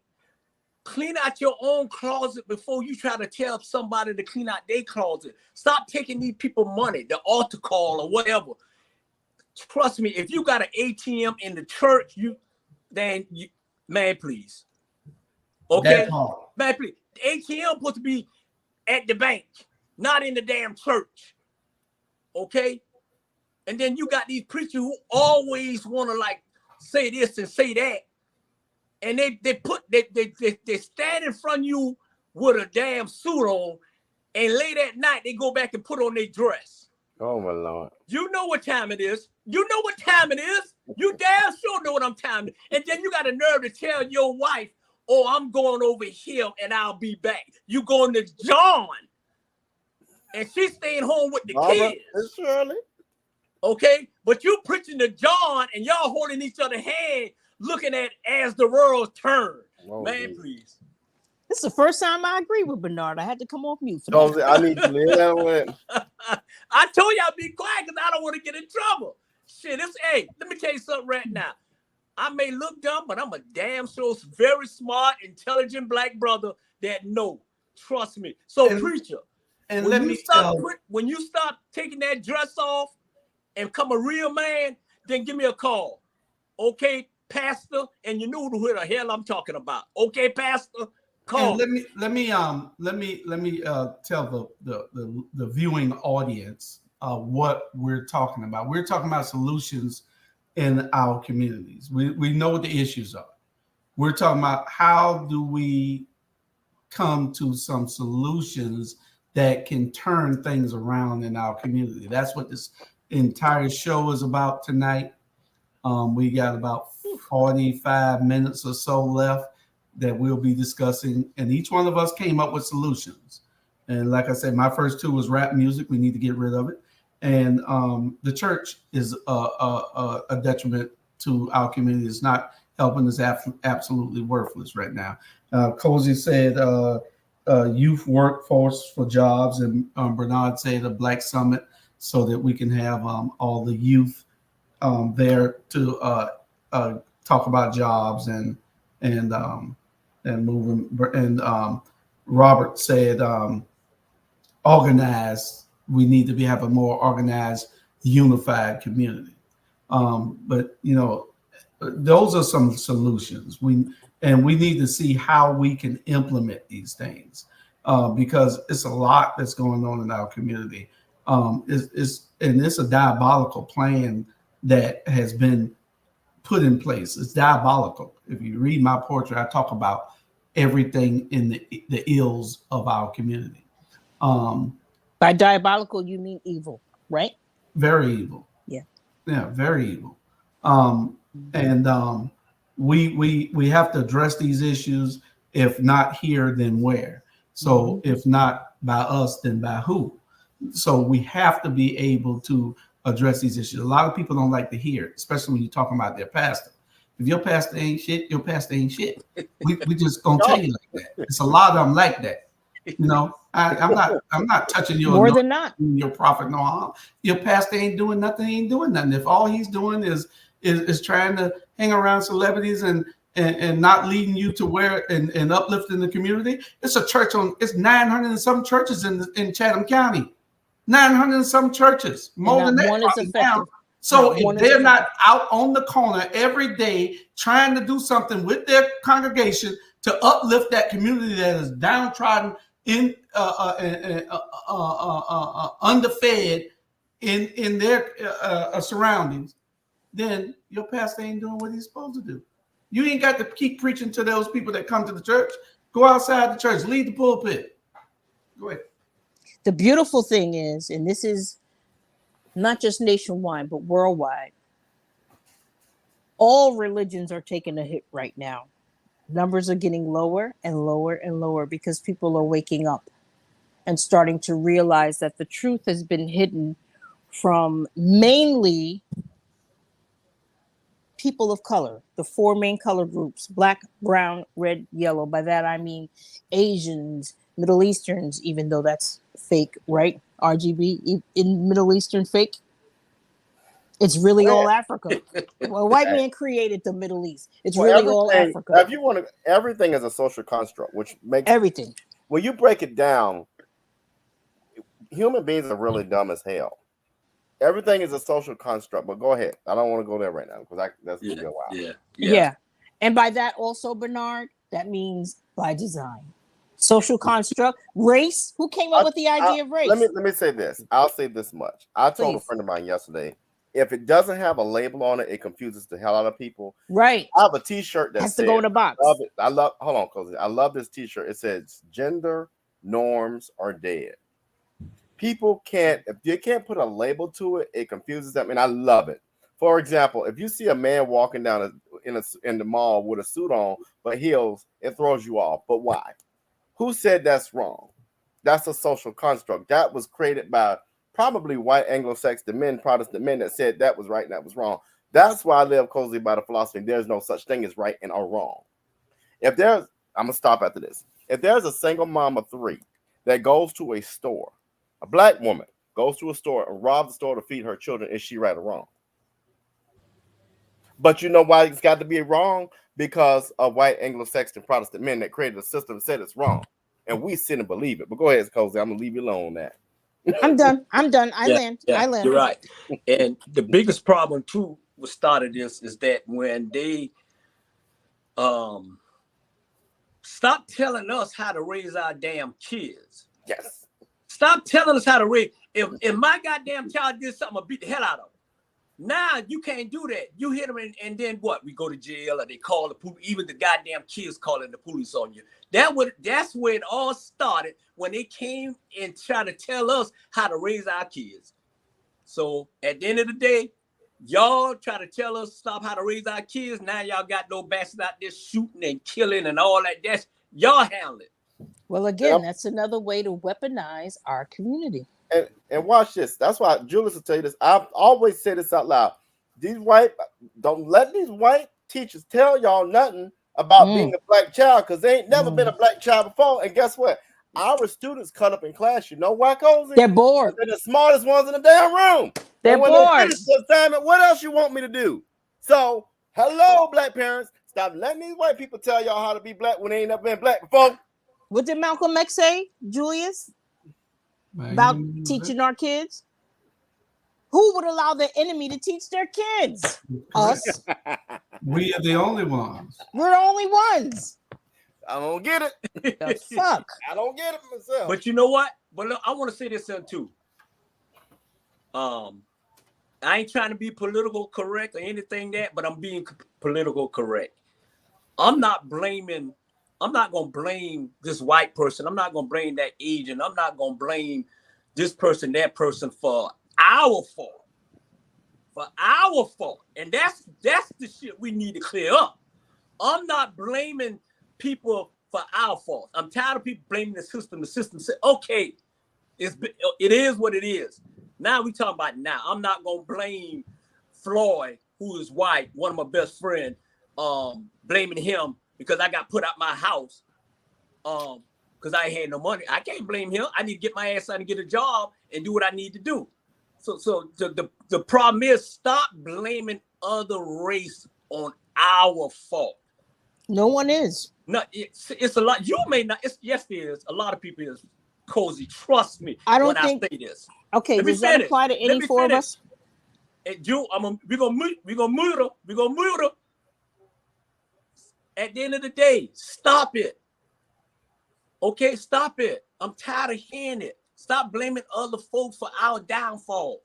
Clean out your own closet before you try to tell somebody to clean out their closet. Stop taking these people money, the altar call or whatever. Trust me, if you got an ATM in the church, man, please. Okay? Man, please. The ATM supposed to be at the bank, not in the damn church. Okay? And then you got these preachers who always want to like say this and say that. And they stand in front of you with a damn suit on, and late at night they go back and put on their dress. Oh my Lord. You know what time it is. You know what time it is. You damn sure know what I'm time. And then you got a nerve to tell your wife, oh, I'm going over here and I'll be back. You going to John. And she's staying home with the kids. Shirley. Okay? But you preaching to John and y'all holding each other hand, looking at as the world turns. Oh, man, please. This is the first time I agree with Bernard. I had to come off mute for that. I need to leave that one. I told y'all be quiet because I don't want to get in trouble. Shit, hey, let me tell you something right now. I may look dumb, but I'm a damn sure very smart, intelligent black brother that know. Trust me. So, preacher, and when you stop taking that dress off and become a real man, then give me a call. Okay, pastor, and you know who the hell I'm talking about. Okay, pastor, call. And let me tell the viewing audience what we're talking about. We're talking about solutions in our communities. We know what the issues are. We're talking about how do we come to some solutions that can turn things around in our community. That's what this entire show is about tonight. We got about 45 minutes or so left that we'll be discussing, and each one of us came up with solutions. And like I said, my first two was rap music. We need to get rid of it. And the church is a detriment to our community. It's not helping. It's absolutely worthless right now. Cozy said youth workforce for jobs, and Bernard said a Black Summit so that we can have all the youth there to talk about jobs and moving. And Robert said organize we need to have a more organized, unified community. But those are some solutions. We need to see how we can implement these things, because it's a lot that's going on in our community. It's a diabolical plan that has been put in place. It's diabolical. If you read my portrait, I talk about everything in the ills of our community. By diabolical, you mean evil, right? Very evil. Yeah, very evil. We have to address these issues. If not here, then where? So if not by us, then by who? So we have to be able to address these issues. A lot of people don't like to hear it, especially when you're talking about their pastor. If your pastor ain't shit, your pastor ain't shit. We just gonna tell you like that. It's a lot of them like that. I'm not touching your more than not your prophet no harm. Your pastor ain't doing nothing. He ain't doing nothing. If all he's doing is trying to hang around celebrities and not leading you to where and uplifting the community. It's a church it's 900 and some churches in Chatham County. 900 and some churches, more than that. One is effective. Now. So if they're not out on the corner every day trying to do something with their congregation to uplift that community that is downtrodden, underfed in their surroundings, then your pastor ain't doing what he's supposed to do. You ain't got to keep preaching to those people that come to the church. Go outside the church, lead the pulpit. Go ahead. The beautiful thing is, and this is not just nationwide, but worldwide, all religions are taking a hit right now. Numbers are getting lower and lower and lower because people are waking up and starting to realize that the truth has been hidden from mainly people of color, the four main color groups: Black, brown, red, yellow. By that, I mean Asians, Middle Easterns, even though that's fake, right? RGB in Middle Eastern fake. It's really all Africa. Well, white man created the Middle East. It's really all Africa. If you want to, everything is a social construct, which makes everything. When you break it down, human beings are really dumb as hell. Everything is a social construct. But go ahead. I don't want to go there right now because that's gonna be a while. Yeah. And by that also, Bernard, that means by design. Social construct, race. Who came up with the idea of race? Let me say this. I'll say this much. I told a friend of mine yesterday, if it doesn't have a label on it, it confuses the hell out of people. Right. I have a T-shirt that has to go in a box. Hold on, Cozy. I love this T-shirt. It says gender norms are dead. People if you can't put a label to it, it confuses them, and I love it. For example, if you see a man walking down in the mall with a suit on but heels, it throws you off. But why? Who said that's wrong? That's a social construct. That was created by probably white Anglo-Saxon men, Protestant men that said that was right and that was wrong. That's why I live cozy by the philosophy. There's no such thing as right and or wrong. I'm going to stop after this. If there's a single mom of three that goes to a store, a black woman goes to a store and robs the store to feed her children, is she right or wrong? But you know why it's got to be wrong? Because of white Anglo-Saxon Protestant men that created a system that said it's wrong. And we sit and believe it. But go ahead, Cozy. I'm going to leave you alone on that. I'm done. I land. You're right. And the biggest problem, too, with started this is that when they stop telling us how to raise our damn kids. Yes. Stop telling us how to raise. If my goddamn child did something, I'll beat the hell out of him. Now you can't do that. You hit them and then what? We go to jail or they call the police. Even the goddamn kids calling the police on you. That's where it all started when they came and tried to tell us how to raise our kids. So at the end of the day, y'all try to tell us stop how to raise our kids. Now y'all got no bastards out there shooting and killing and all that. That's y'all handle it. Well, again, that's another way to weaponize our community. And watch this. That's why Julius will tell you this. I've always said this out loud. Don't let these white teachers tell y'all nothing about being a black child, because they ain't never been a black child before. And guess what? Our students cut up in class. You know why, Cozy? They're bored. They're the smartest ones in the damn room. They're and when bored. they finish the assignment, what else you want me to do? So, hello, black parents. Stop letting these white people tell y'all how to be black when they ain't never been black before. What did Malcolm X say, Julius? Man, about you know teaching our kids? Who would allow their enemy to teach their kids? Us. We are the only ones. We're the only ones. I don't get it. The fuck? I don't get it myself. But you know what? But look, I want to say this too. I ain't trying to be political correct or anything but I'm being political correct. I'm not going to blame this white person. I'm not going to blame that Asian. I'm not going to blame this person, that person for our fault. For our fault. And that's the shit we need to clear up. I'm not blaming people for our fault. I'm tired of people blaming the system. The system said, okay, it is what it is. Now we talking about now. I'm not going to blame Floyd, who is white, one of my best friends, blaming him because I got put out my house because I ain't had no money. I can't blame him. I need to get my ass out and get a job and do what I need to do. So the problem is, stop blaming other race on our fault. No one is. No, it's a lot. You may not. Yes, there is. A lot of people is cozy. Trust me. I don't when think. I say this. Okay, does that apply to any four of us? And you, we're gonna murder. At the end of the day, stop it. Okay, stop it. I'm tired of hearing it. Stop blaming other folks for our downfall.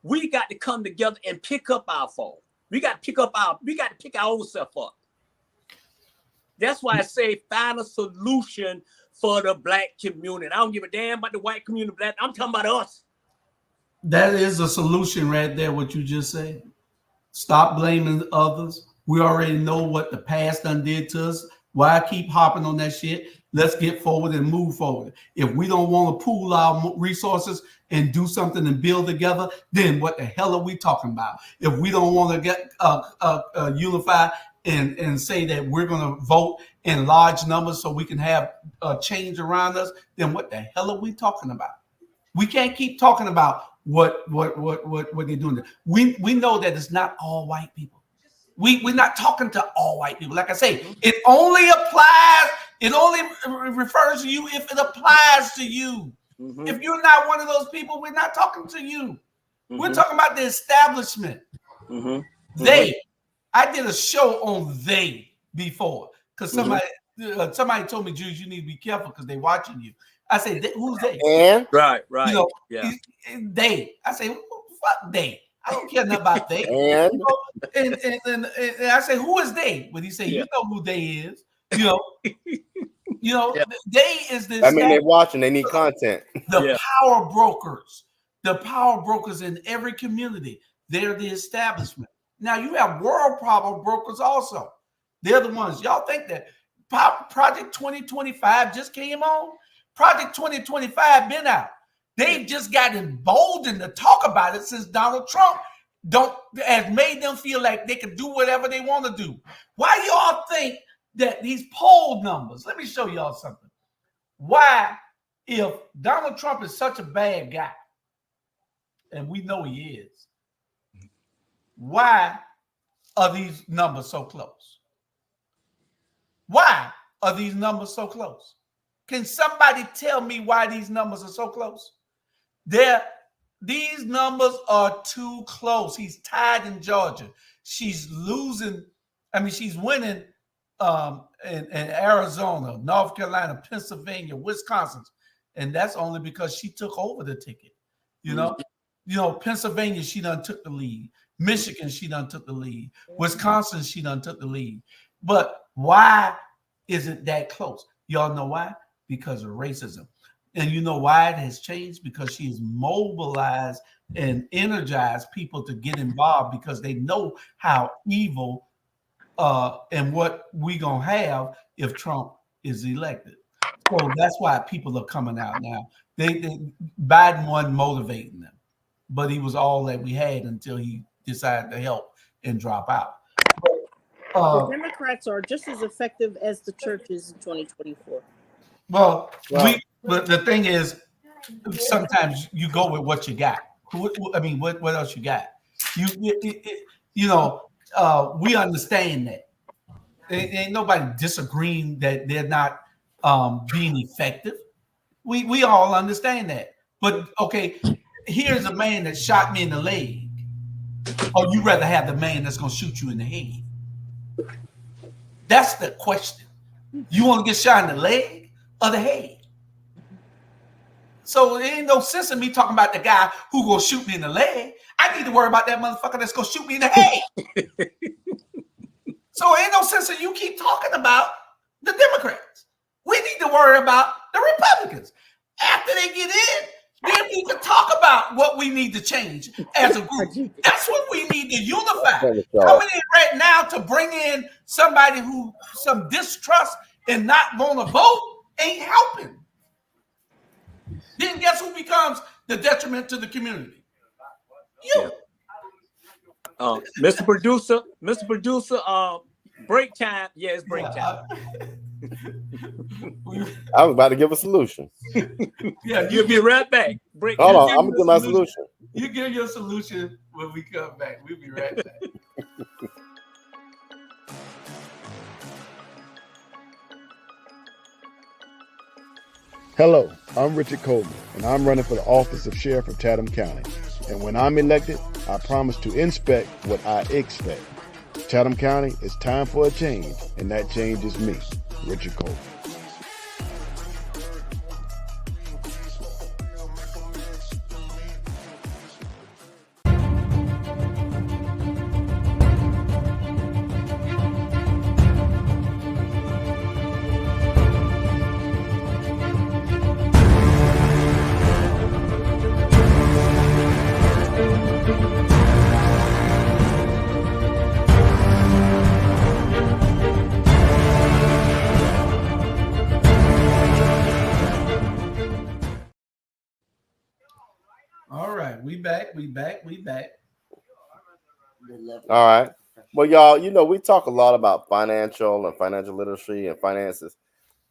We got to come together and pick up our fall. We got to pick our own self up. That's why I say find a solution for the black community. I don't give a damn about the white community. I'm talking about us. That is a solution right there, what you just said. Stop blaming others. We already know what the past done did to us. Why keep hopping on that shit? Let's get forward and move forward. If we don't want to pool our resources and do something and build together, then what the hell are we talking about? If we don't want to get unified and say that we're going to vote in large numbers so we can have change around us, then what the hell are we talking about? We can't keep talking about what they're doing. We know that it's not all white people. We're not talking to all white people. Like I say, it only refers to you if it applies to you. Mm-hmm. If you're not one of those people, we're not talking to you. Mm-hmm. We're talking about the establishment. Mm-hmm. I did a show on they before because somebody told me, Jews, you need to be careful because they're watching you. I say, who's they? And right. You know, yeah. They. I say, fuck they. I don't care nothing about they. And I say, who is they? When he say, you know who they is. You know, they is this. I mean, they're watching. They need content. The power brokers. The power brokers in every community. They're the establishment. Now you have world power brokers also. They're the ones. Y'all think that Project 2025 just came on? Project 2025 been out. They've just got emboldened to talk about it since Donald Trump has made them feel like they can do whatever they want to do. Why y'all think that these poll numbers? Let me show y'all something. Why, if Donald Trump is such a bad guy, and we know he is, why are these numbers so close? Why are these numbers so close? Can somebody tell me why these numbers are so close? These numbers are too close. He's tied in Georgia. She's losing. I mean, she's winning in Arizona, North Carolina, Pennsylvania, Wisconsin, and that's only because she took over the ticket. You know, Pennsylvania, she done took the lead. Michigan, she done took the lead. Wisconsin, she done took the lead. But why is it that close? Y'all know why? Because of racism. And you know why it has changed? Because she's mobilized and energized people to get involved because they know how evil and what we gonna have if Trump is elected. So that's why people are coming out now. Biden wasn't motivating them, but he was all that we had until he decided to help and drop out. The Democrats are just as effective as the church is in 2024. But the thing is, sometimes you go with what you got. I mean, what else you got? We understand that. Ain't nobody disagreeing that they're not being effective. We all understand that. But okay, here's a man that shot me in the leg. Or you rather have the man that's gonna shoot you in the head? That's the question. You want to get shot in the leg or the head? So there ain't no sense in me talking about the guy who gonna shoot me in the leg. I need to worry about that motherfucker that's gonna shoot me in the head. So ain't no sense in you keep talking about the Democrats. We need to worry about the Republicans. After they get in, then we can talk about what we need to change as a group. That's what we need to unify. Coming in right now to bring in somebody who some distrust and not want to vote ain't helping. Then guess who becomes the detriment to the community? You. Mr. Producer, break time. Yeah, it's break time. I was about to give a solution. Yeah, you'll be right back. Break. Hold on, I'm gonna give my solution. You give your solution when we come back. We'll be right back. Hello, I'm Richard Coleman, and I'm running for the office of Sheriff of Chatham County. And when I'm elected, I promise to inspect what I expect. Chatham County, it's time for a change, and that change is me, Richard Coleman. We back. All right. Well, y'all, you know, we talk a lot about financial literacy and finances.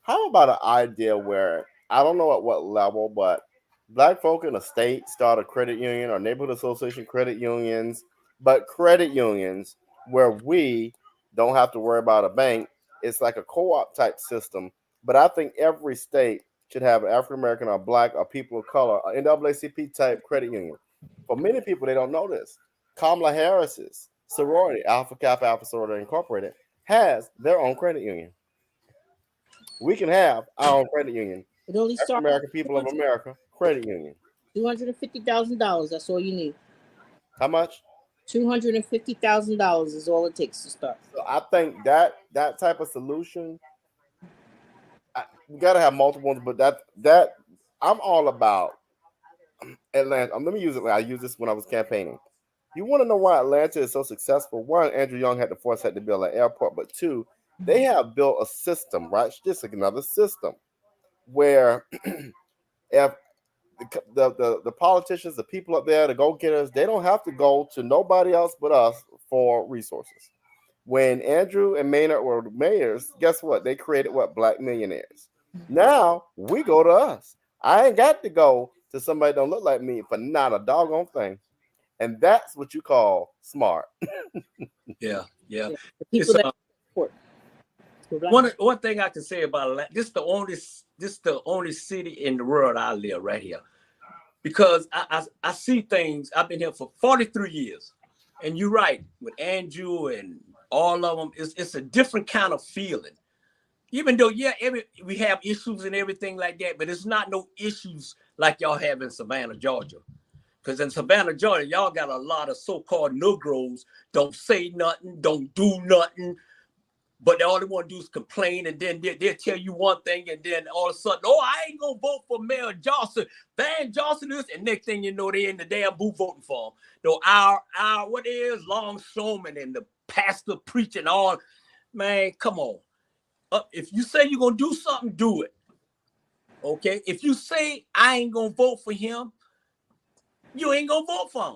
How about an idea where, I don't know at what level, but Black folk in a state start a credit union or neighborhood association credit unions, but credit unions where we don't have to worry about a bank. It's like a co-op type system. But I think every state should have an African American or Black or people of color, an NAACP type credit union. For many people, they don't know this. Kamala Harris's sorority, Alpha Kappa Alpha Sorority Incorporated, has their own credit union. We can have our own credit union. It only starts American People of America credit union. $250,000. That's all you need. How much? $250,000 is all it takes to start. So I think that type of solution, we got to have multiple ones, but that I'm all about Atlanta. Let me use it. I used this when I was campaigning. You want to know why Atlanta is so successful? One, Andrew Young had the foresight to build an airport, but two, they have built a system, right? Just like another system where if the politicians, the people up there, the go-getters, they don't have to go to nobody else but us for resources. When Andrew and Maynard were mayors, guess what? They created Black millionaires. Now we go to us. I ain't got to go to somebody that don't look like me for not a doggone thing. And that's what you call smart. Yeah. One thing I can say about Atlanta, this is the only city in the world I live right here. Because I see things. I've been here for 43 years. And you're right, with Andrew and all of them, it's a different kind of feeling. Even though, we have issues and everything like that, but it's not no issues like y'all have in Savannah, Georgia. Because in Savannah, Georgia, y'all got a lot of so-called Negroes, don't say nothing, don't do nothing, but all they want to do is complain, and then they'll tell you one thing, and then all of a sudden, I ain't going to vote for Mayor Johnson. Van Johnson is, and next thing you know, they in the damn booth voting for him. Though what is Longshoreman and the pastor preaching all, man, come on. If you say you're going to do something, do it. Okay? If you say I ain't going to vote for him, you ain't going to vote for him.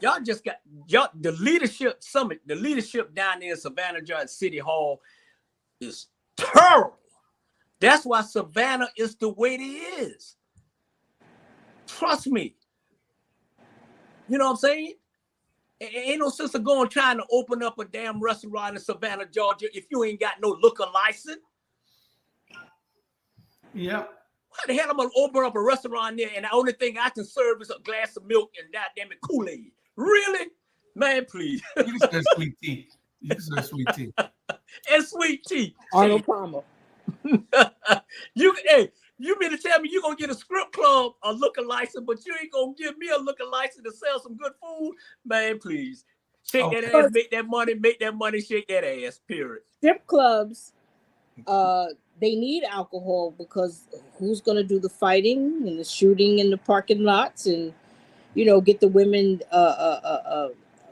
Y'all just got the leadership summit, the leadership down there in Savannah, Georgia City Hall is terrible. That's why Savannah is the way it is. Trust me. You know what I'm saying? Ain't no sense of trying to open up a damn restaurant in Savannah, Georgia, if you ain't got no liquor license. Yeah. How the hell I'm gonna open up a restaurant there and the only thing I can serve is a glass of milk and goddamn it Kool-Aid? Really? Man, please. You can serve sweet tea. You can serve sweet tea. And sweet tea. Arnold Palmer. You mean to tell me you're gonna get a script club a liquor license, but you ain't gonna give me a liquor license to sell some good food? Man, please. Shake that ass, make that money, shake that ass, period. Strip clubs, they need alcohol because who's going to do the fighting and the shooting in the parking lots and, get the women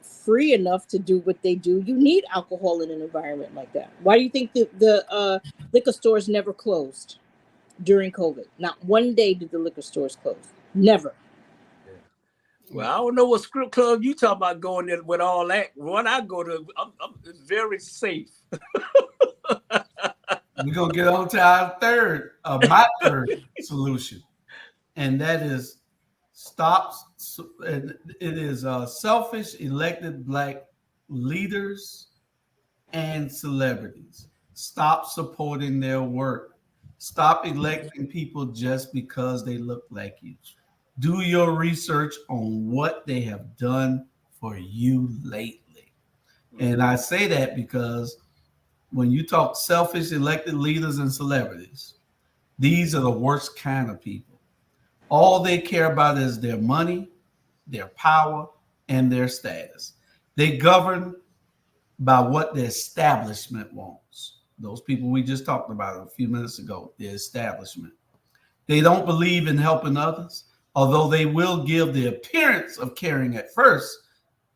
free enough to do what they do? You need alcohol in an environment like that. Why do you think the liquor stores never closed during COVID? Not one day did the liquor stores close. Never. Well, I don't know what strip club you talking about going in with all that. When I go to, it's very safe. We're going to get on to our my third solution. And that is selfish elected Black leaders and celebrities. Stop supporting their work. Stop electing people just because they look like you. Do your research on what they have done for you lately. And I say that because when you talk selfish elected leaders and celebrities, these are the worst kind of people. All they care about is their money, their power, and their status. They govern by what the establishment wants. Those people we just talked about a few minutes ago, the establishment. They don't believe in helping others. Although they will give the appearance of caring at first,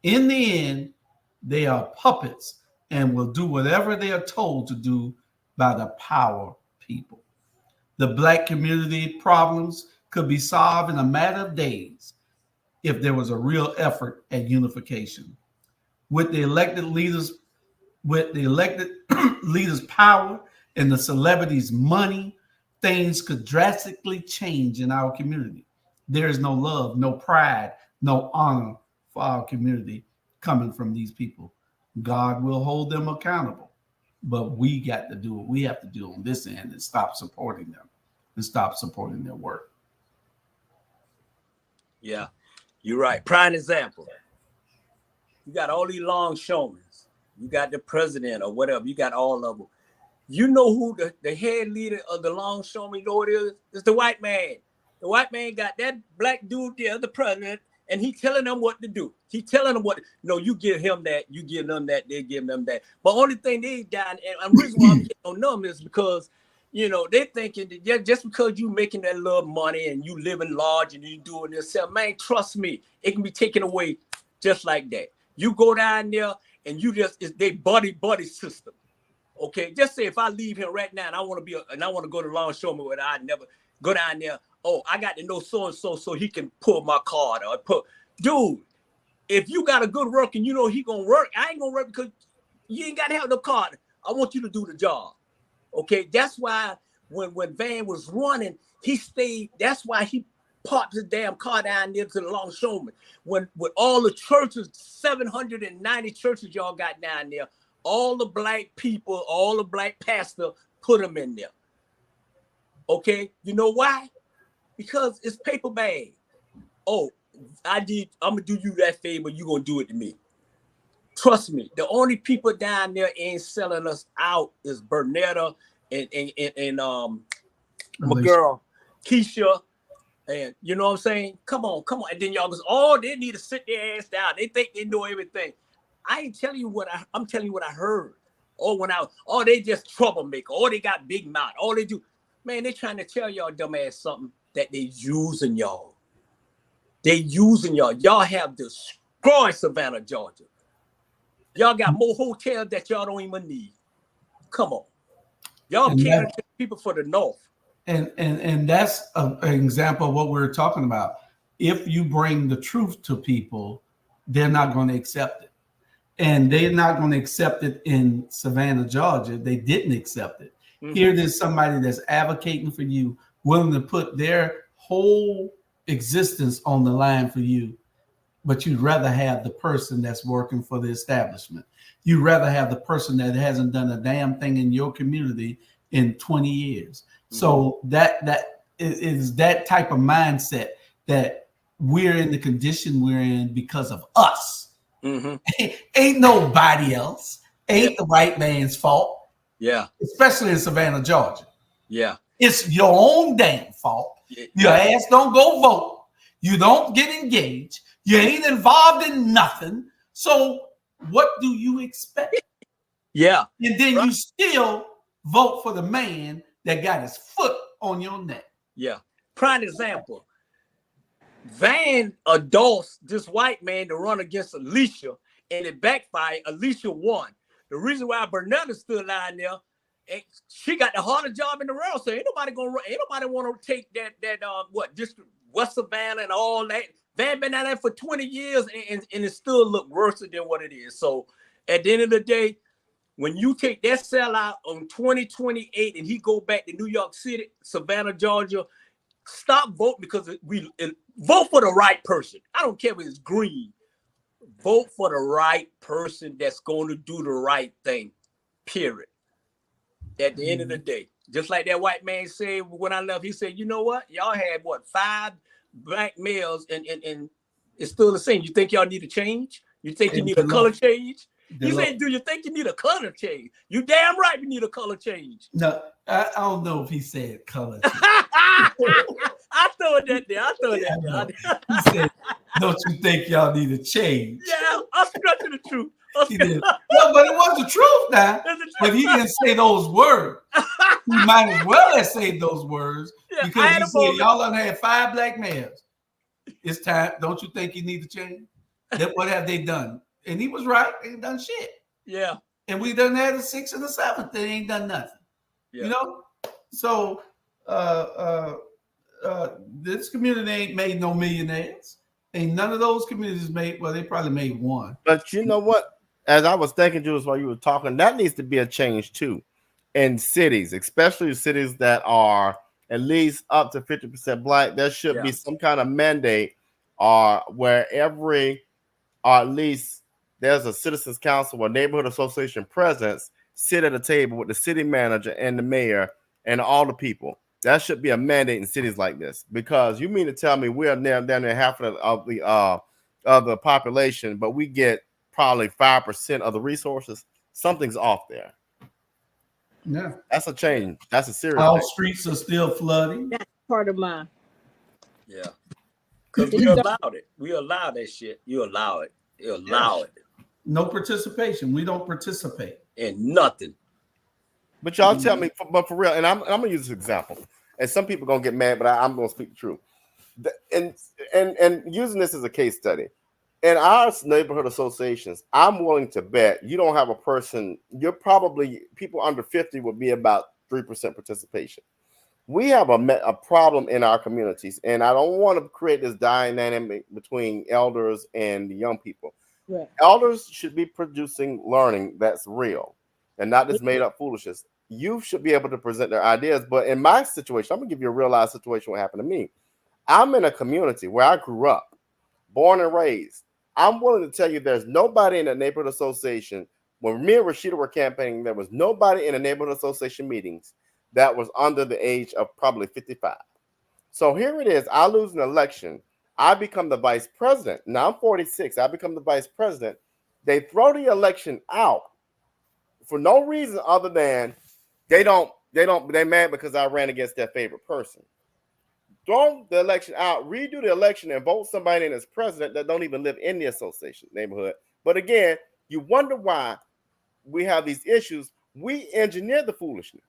in the end, they are puppets and will do whatever they are told to do by the power people. The Black community problems could be solved in a matter of days if there was a real effort at unification. With the elected leaders' power and the celebrities' money, things could drastically change in our community. There is no love, no pride, no honor for our community coming from these people. God will hold them accountable, but we got to do what we have to do on this end and stop supporting them and stop supporting their work. Yeah, you're right. Prime example. You got all these longshoremen. You got the president or whatever. You got all of them. You know who the head leader of the longshoremen, you know what it is? It's the white man. The white man got that Black dude there, the president, and he telling them what to do. He telling them you give him that, you give them that, they give them that. But only thing they down, and the reason why I'm getting on them is because, they thinking that just because you making that little money and you living large and you doing this, man, trust me, it can be taken away just like that. You go down there and it's they buddy system. Okay, just say if I leave here right now and I want to go to longshoreman where I never go down there. Oh, I got to know so-and-so so he can pull my card or dude, if you got a good work and he gonna work, I ain't gonna work because you ain't got to have the card. I want you to do the job. Okay, that's why when Van was running, he stayed. That's why he parked his damn car down there to the longshoreman. When with all the churches, 790 churches y'all got down there, all the Black people, all the Black pastor put them in there. Okay, you know why? Because it's paper bag. Oh, I'm gonna do you that favor. You gonna do it to me. Trust me. The only people down there ain't selling us out is Bernetta and my girl Keisha, and you know what I'm saying. Come on. And then y'all goes, they need to sit their ass down. They think they know everything. I ain't telling you I'm telling you what I heard. They just troublemaker. They got big mouth. All they do, man, they trying to tell y'all dumbass something. That they using y'all. They using y'all. Y'all have destroyed Savannah, Georgia. Y'all got more hotels that y'all don't even need. Come on. Y'all caring to people for the North. And that's an example of what we're talking about. If you bring the truth to people, they're not going to accept it. And they're not going to accept it in Savannah, Georgia. They didn't accept it. Mm-hmm. Here there's somebody that's advocating for you, willing to put their whole existence on the line for you, but you'd rather have the person that's working for the establishment. You'd rather have the person that hasn't done a damn thing in your community in 20 years. Mm-hmm. So that is that type of mindset that we're in the condition we're in because of us. Ain't nobody else. Ain't the white man's fault. Yeah. Especially in Savannah, Georgia. Yeah. It's your own damn fault. Your ass don't go vote. You don't get engaged. You ain't involved in nothing. So what do you expect? Yeah. And then you still vote for the man that got his foot on your neck. Yeah. Prime example. Van endorsed this white man to run against Alicia, and it backfired. Alicia won. The reason why Bernetta stood out there, and she got the hardest job in the world. So ain't nobody want to take that district West Savannah and all that. Van been out there for 20 years, and it still look worse than what it is. So at the end of the day, when you take that sellout on 2028 and he go back to New York City, Savannah, Georgia, stop voting because vote for the right person. I don't care if it's green. Vote for the right person that's going to do the right thing, period. At the end of the day, just like that white man said when I left, he said, you know what? Y'all had 5 black males and it's still the same. You think y'all need a change? You think you need a color change? He said, do you think you need a color change? You damn right you need a color change. No, I don't know if he said color change. I throw it that there. He said, don't you think y'all need a change? Yeah, I'm stretching the truth. He did. No, but it was the truth now. But he didn't say those words. He might as well have said those words because he said, y'all done had 5 black males. It's time. Don't you think you need to change? What have they done? And he was right. They ain't done shit. Yeah. And we done had the 6th and the 7th. They ain't done nothing. Yeah. You know? So this community ain't made no millionaires. Ain't none of those communities made, well, they probably made one. But you know what? As I was thinking, Jules, while you were talking, that needs to be a change too in cities, especially cities that are at least up to 50% black. There should be some kind of mandate where at least there's a citizens council or neighborhood association presidents sit at a table with the city manager and the mayor and all the people. That should be a mandate in cities like this, because you mean to tell me we're down there half of the population, but we get probably 5% of the resources? Something's off there. Yeah, that's a change. That's a serious. Our streets are still flooding. That's part of mine. Yeah, because we allowed it. We allow that shit. You allow it. You allow it. No participation. We don't participate in nothing. But y'all tell me, but for real, and I'm gonna use this example, and some people are gonna get mad, but I'm gonna speak the truth. And using this as a case study, in our neighborhood associations, I'm willing to bet you don't have a person. You're probably people under 50 would be about 3% participation. We have a problem in our communities, and I don't want to create this dynamic between elders and the young people. Right. Elders should be producing learning that's real and not this made up foolishness. You should be able to present their ideas. But in my situation, I'm gonna give you a real life situation what happened to me. I'm in a community where I grew up, born and raised. I'm willing to tell you there's nobody in the neighborhood association. When me and Rashida were campaigning, there was nobody in the neighborhood association meetings that was under the age of probably 55. So here it is. I lose an election. I become the vice president. Now I'm 46. I become the vice president. They throw the election out for no reason other than they're mad because I ran against their favorite person. Throw the election out, redo the election, and vote somebody in as president that don't even live in the association neighborhood. But again, you wonder why we have these issues. We engineer the foolishness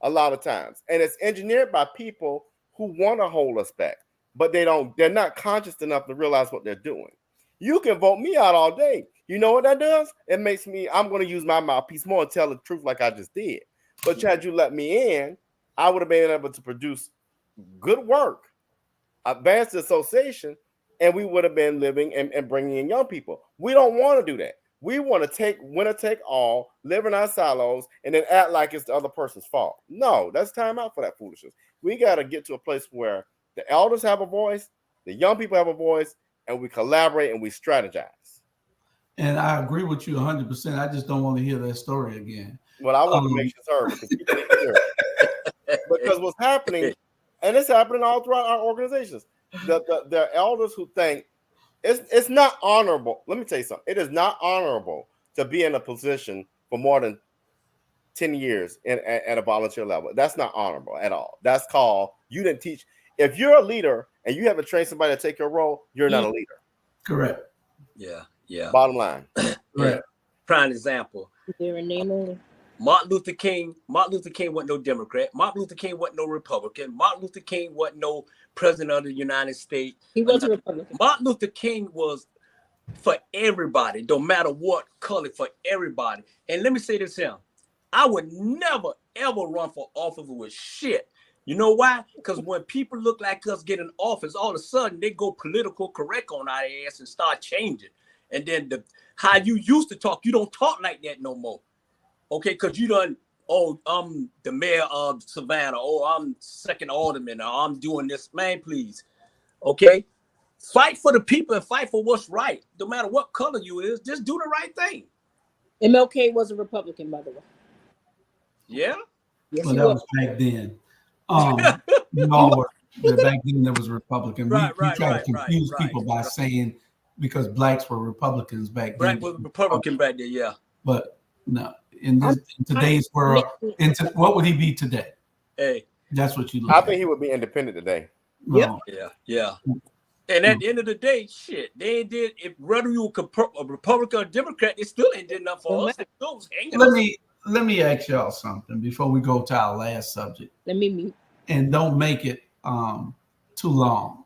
a lot of times, and it's engineered by people who want to hold us back, but they're not conscious enough to realize what they're doing. You can vote me out all day. You know what that does? It makes me, I'm going to use my mouthpiece more and tell the truth like I just did. But had you let me in, I would have been able to produce good work, advance the association, and we would have been living and bringing in young people. We don't want to do that. We want to take winner take all, live in our silos, and then act like it's the other person's fault. No, that's time out for that foolishness. We got to get to a place where the elders have a voice, the young people have a voice, and we collaborate and we strategize. And I agree with you 100%. I just don't want to hear that story again. Well, I want to make sure because what's happening And it's happening all throughout our organizations. The elders who think it's not honorable. Let me tell you something. It is not honorable to be in a position for more than 10 years at a volunteer level. That's not honorable at all. That's called you didn't teach. If you're a leader and you haven't trained somebody to take your role, you're not a leader. Correct. Yeah. Bottom line. Correct. Prime example. They're a name only. Martin Luther King wasn't no Democrat. Martin Luther King wasn't no Republican. Martin Luther King wasn't no president of the United States. He was a Republican. Martin Luther King was for everybody, no matter what color, for everybody. And let me say this here. I would never, ever run for office with shit. You know why? Because when people look like us get in office, all of a sudden they go political correct on our ass and start changing. And then how you used to talk, you don't talk like that no more. Okay, because you done, I'm the mayor of Savannah, I'm second alderman, or I'm doing this. Man, please. Okay? Fight for the people and fight for what's right. No matter what color you is, just do the right thing. MLK was a Republican, by the way. Yeah? Yes, Well, he that was. was back then. Back then there was Republican. We try to confuse people by saying because blacks were Republicans back then. Black was Republican back then, yeah. But no, in today's world, what would he be today? Hey, that's what you look I at. think he would be independent today. Well, Yeah. And at the end of the day, shit, they did. If whether you were a Republican or Democrat, it still ain't did enough for us. It still was hanging Let me ask y'all something before we go to our last subject. Let me mute. And don't make it too long.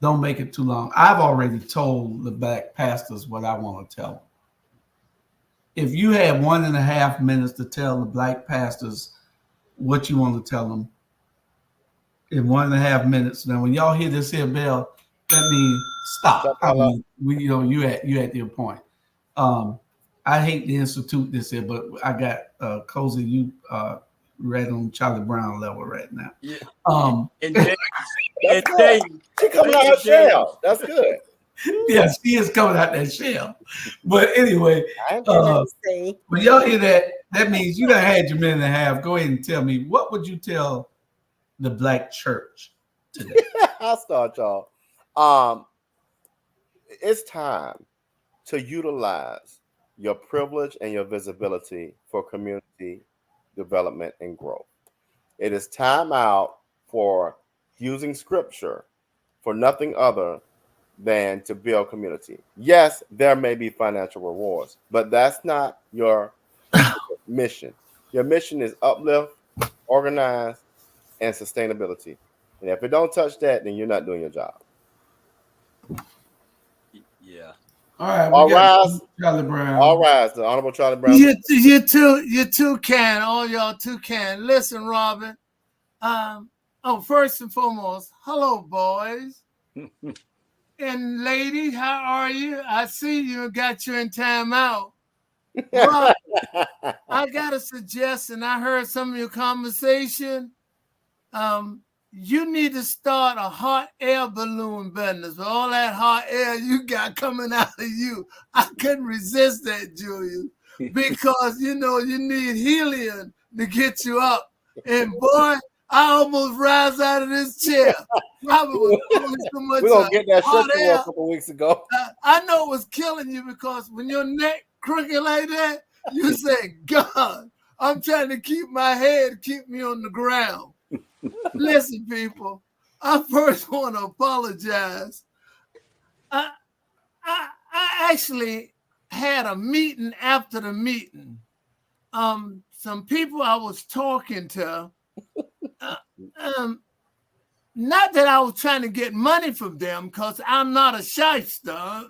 Don't make it too long. I've already told the black pastors what I want to tell them. If you had 1.5 minutes to tell the black pastors what you want to tell them in 1.5 minutes, now when y'all hear this here bell, that means stop. I mean, you at your point. I hate to institute this here, but I got Cozy, you right on Charlie Brown level right now. Yeah. She coming out her shell. That's good. Yeah, she is coming out that shell. But anyway, when y'all hear that, that means you done had your minute and a half. Go ahead and tell me, what would you tell the black church today? I'll start, y'all. It's time to utilize your privilege and your visibility for community development and growth. It is time out for using scripture for nothing other than to build community. Yes, there may be financial rewards, but that's not your mission. Your mission is uplift, organize, and sustainability. And if it don't touch that, then you're not doing your job. Yeah. All right. All rise. Charlie Brown. All rise. The Honorable Charlie Brown. You too can. All y'all too can. Listen, Robin. First and foremost, hello, boys. And lady, how are you? I see you got you in time out. Robin, I got a suggestion. I heard some of your conversation. You need to start a hot air balloon business with all that hot air you got coming out of you. I couldn't resist that, Julius, because you need helium to get you up. And boy, I almost rise out of this chair. Probably was so much. We're gonna get that hot shit air. a couple weeks ago. I know it was killing you because when your neck crooked like that, you say, God, I'm trying to keep my head, keep me on the ground. Listen, people, I first want to apologize. I actually had a meeting after the meeting. Some people I was talking to, not that I was trying to get money from them because I'm not a shyster,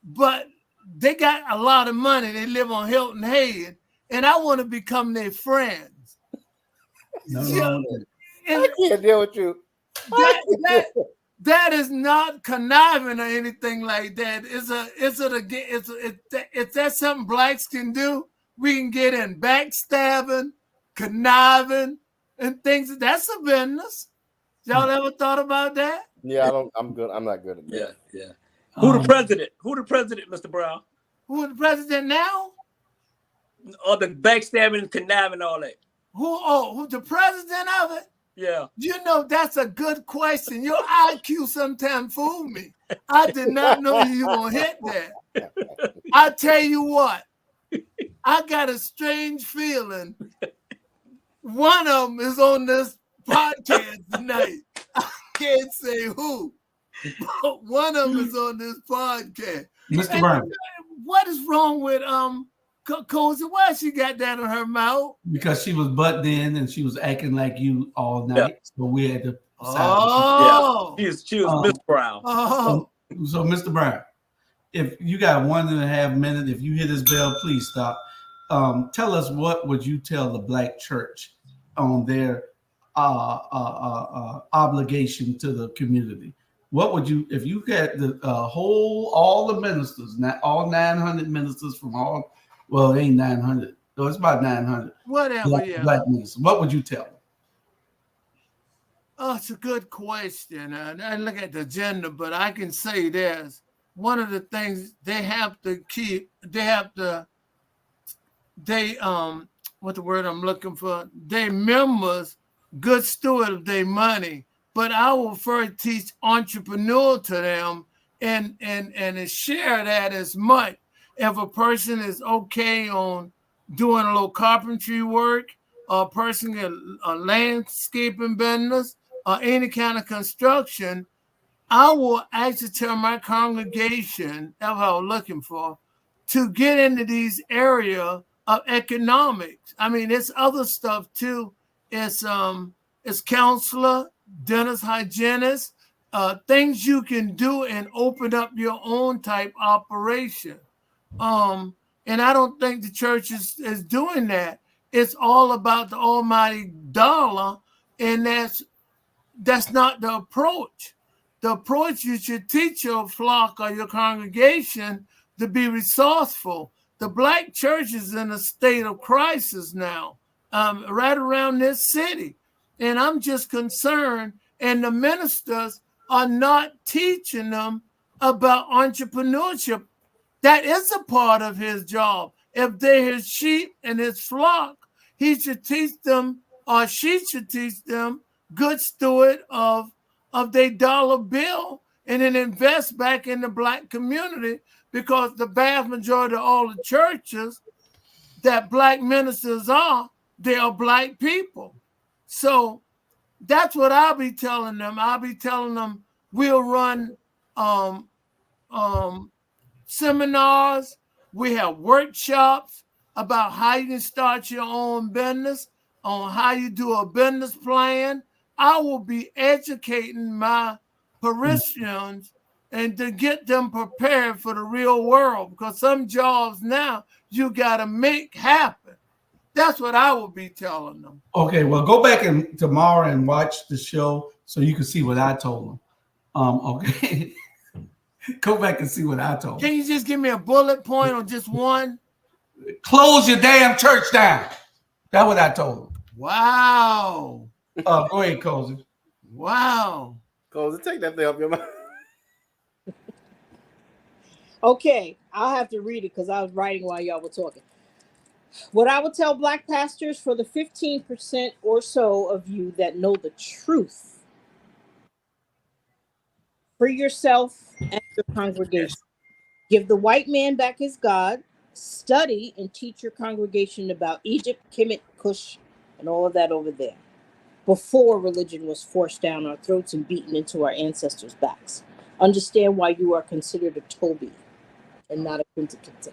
but they got a lot of money. They live on Hilton Head, and I want to become their friends. No. I can't deal with you. That is not conniving or anything like that. Is that something blacks can do? We can get in backstabbing, conniving, and things. That's a business. Y'all ever thought about that? Yeah, I'm good. I'm not good at that. Yeah. Who the president? Who the president, Mr. Brown? Who the president now? Or the backstabbing and conniving and all that. Who the president of it? Yeah. You know, that's a good question. Your IQ sometimes fool me. I did not know you were going to hit that. I tell you what, I got a strange feeling. One of them is on this podcast tonight. I can't say who, but one of them is on this podcast. Mr. Brown. What is wrong with Cozy? Why she got that on her mouth? Because she was butted in and she was acting like you all night. Yeah. So we had to Oh, yeah. She was Miss Brown. Oh, so Mr. Brown, if you got 1.5 minutes, if you hear this bell, please stop. Tell us, what would you tell the Black church on their obligation to the community? What would you, if you had the all the ministers, not all 900 ministers from all, well, it ain't 900. No, it's about 900. whatever, Black ministers. What would you tell them? Oh, it's a good question. I look at the agenda, but I can say this. One of the things they have to keep, what the word I'm looking for? They members good steward of their money. But I will first teach entrepreneur to them and share that as much. If a person is okay on doing a little carpentry work, or a person a landscaping business, or any kind of construction, I will actually tell my congregation, that's what I was looking for, to get into these areas of economics. I mean, it's other stuff too. It's counselor, dentist, hygienist, things you can do and open up your own type operation. And I don't think the church is doing that. It's all about the almighty dollar, and that's not the approach. The approach, you should teach your flock or your congregation to be resourceful. The Black church is in a state of crisis now, right around this city. And I'm just concerned, and the ministers are not teaching them about entrepreneurship. That is a part of his job. If they're his sheep and his flock, he should teach them, or she should teach them, good steward of their dollar bill, and then invest back in the Black community, because the vast majority of all the churches that Black ministers are, they are Black people. So that's what I'll be telling them. I'll be telling them we'll run seminars. We have workshops about how you can start your own business, on how you do a business plan. I will be educating my parishioners and to get them prepared for the real world, because some jobs now you got to make happen. That's what I will be telling them. Okay, well, go back tomorrow and watch the show so you can see what I told them. Okay. Go back and see what I told them. Can you just give me a bullet point on just one? Close your damn church down. That's what I told them. Wow. Go ahead, Cozy. Wow. Cozy, take that thing off your mouth. Okay, I'll have to read it because I was writing while y'all were talking. What I would tell Black pastors, for the 15% or so of you that know the truth, free yourself and your congregation. Give the white man back his God. Study and teach your congregation about Egypt, Kemet, Cush, and all of that over there, before religion was forced down our throats and beaten into our ancestors' backs. Understand why you are considered a Toby and not a Kunta.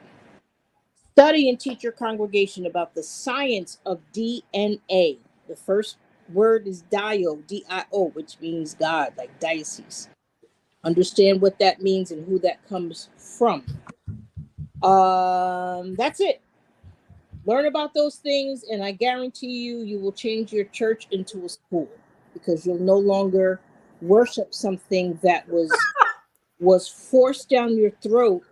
Study and teach your congregation about the science of DNA. The first word is dio, D-I-O, which means God, like diocese. Understand what that means and who that comes from. That's it. Learn about those things, and I guarantee you will change your church into a school, because you'll no longer worship something that was forced down your throat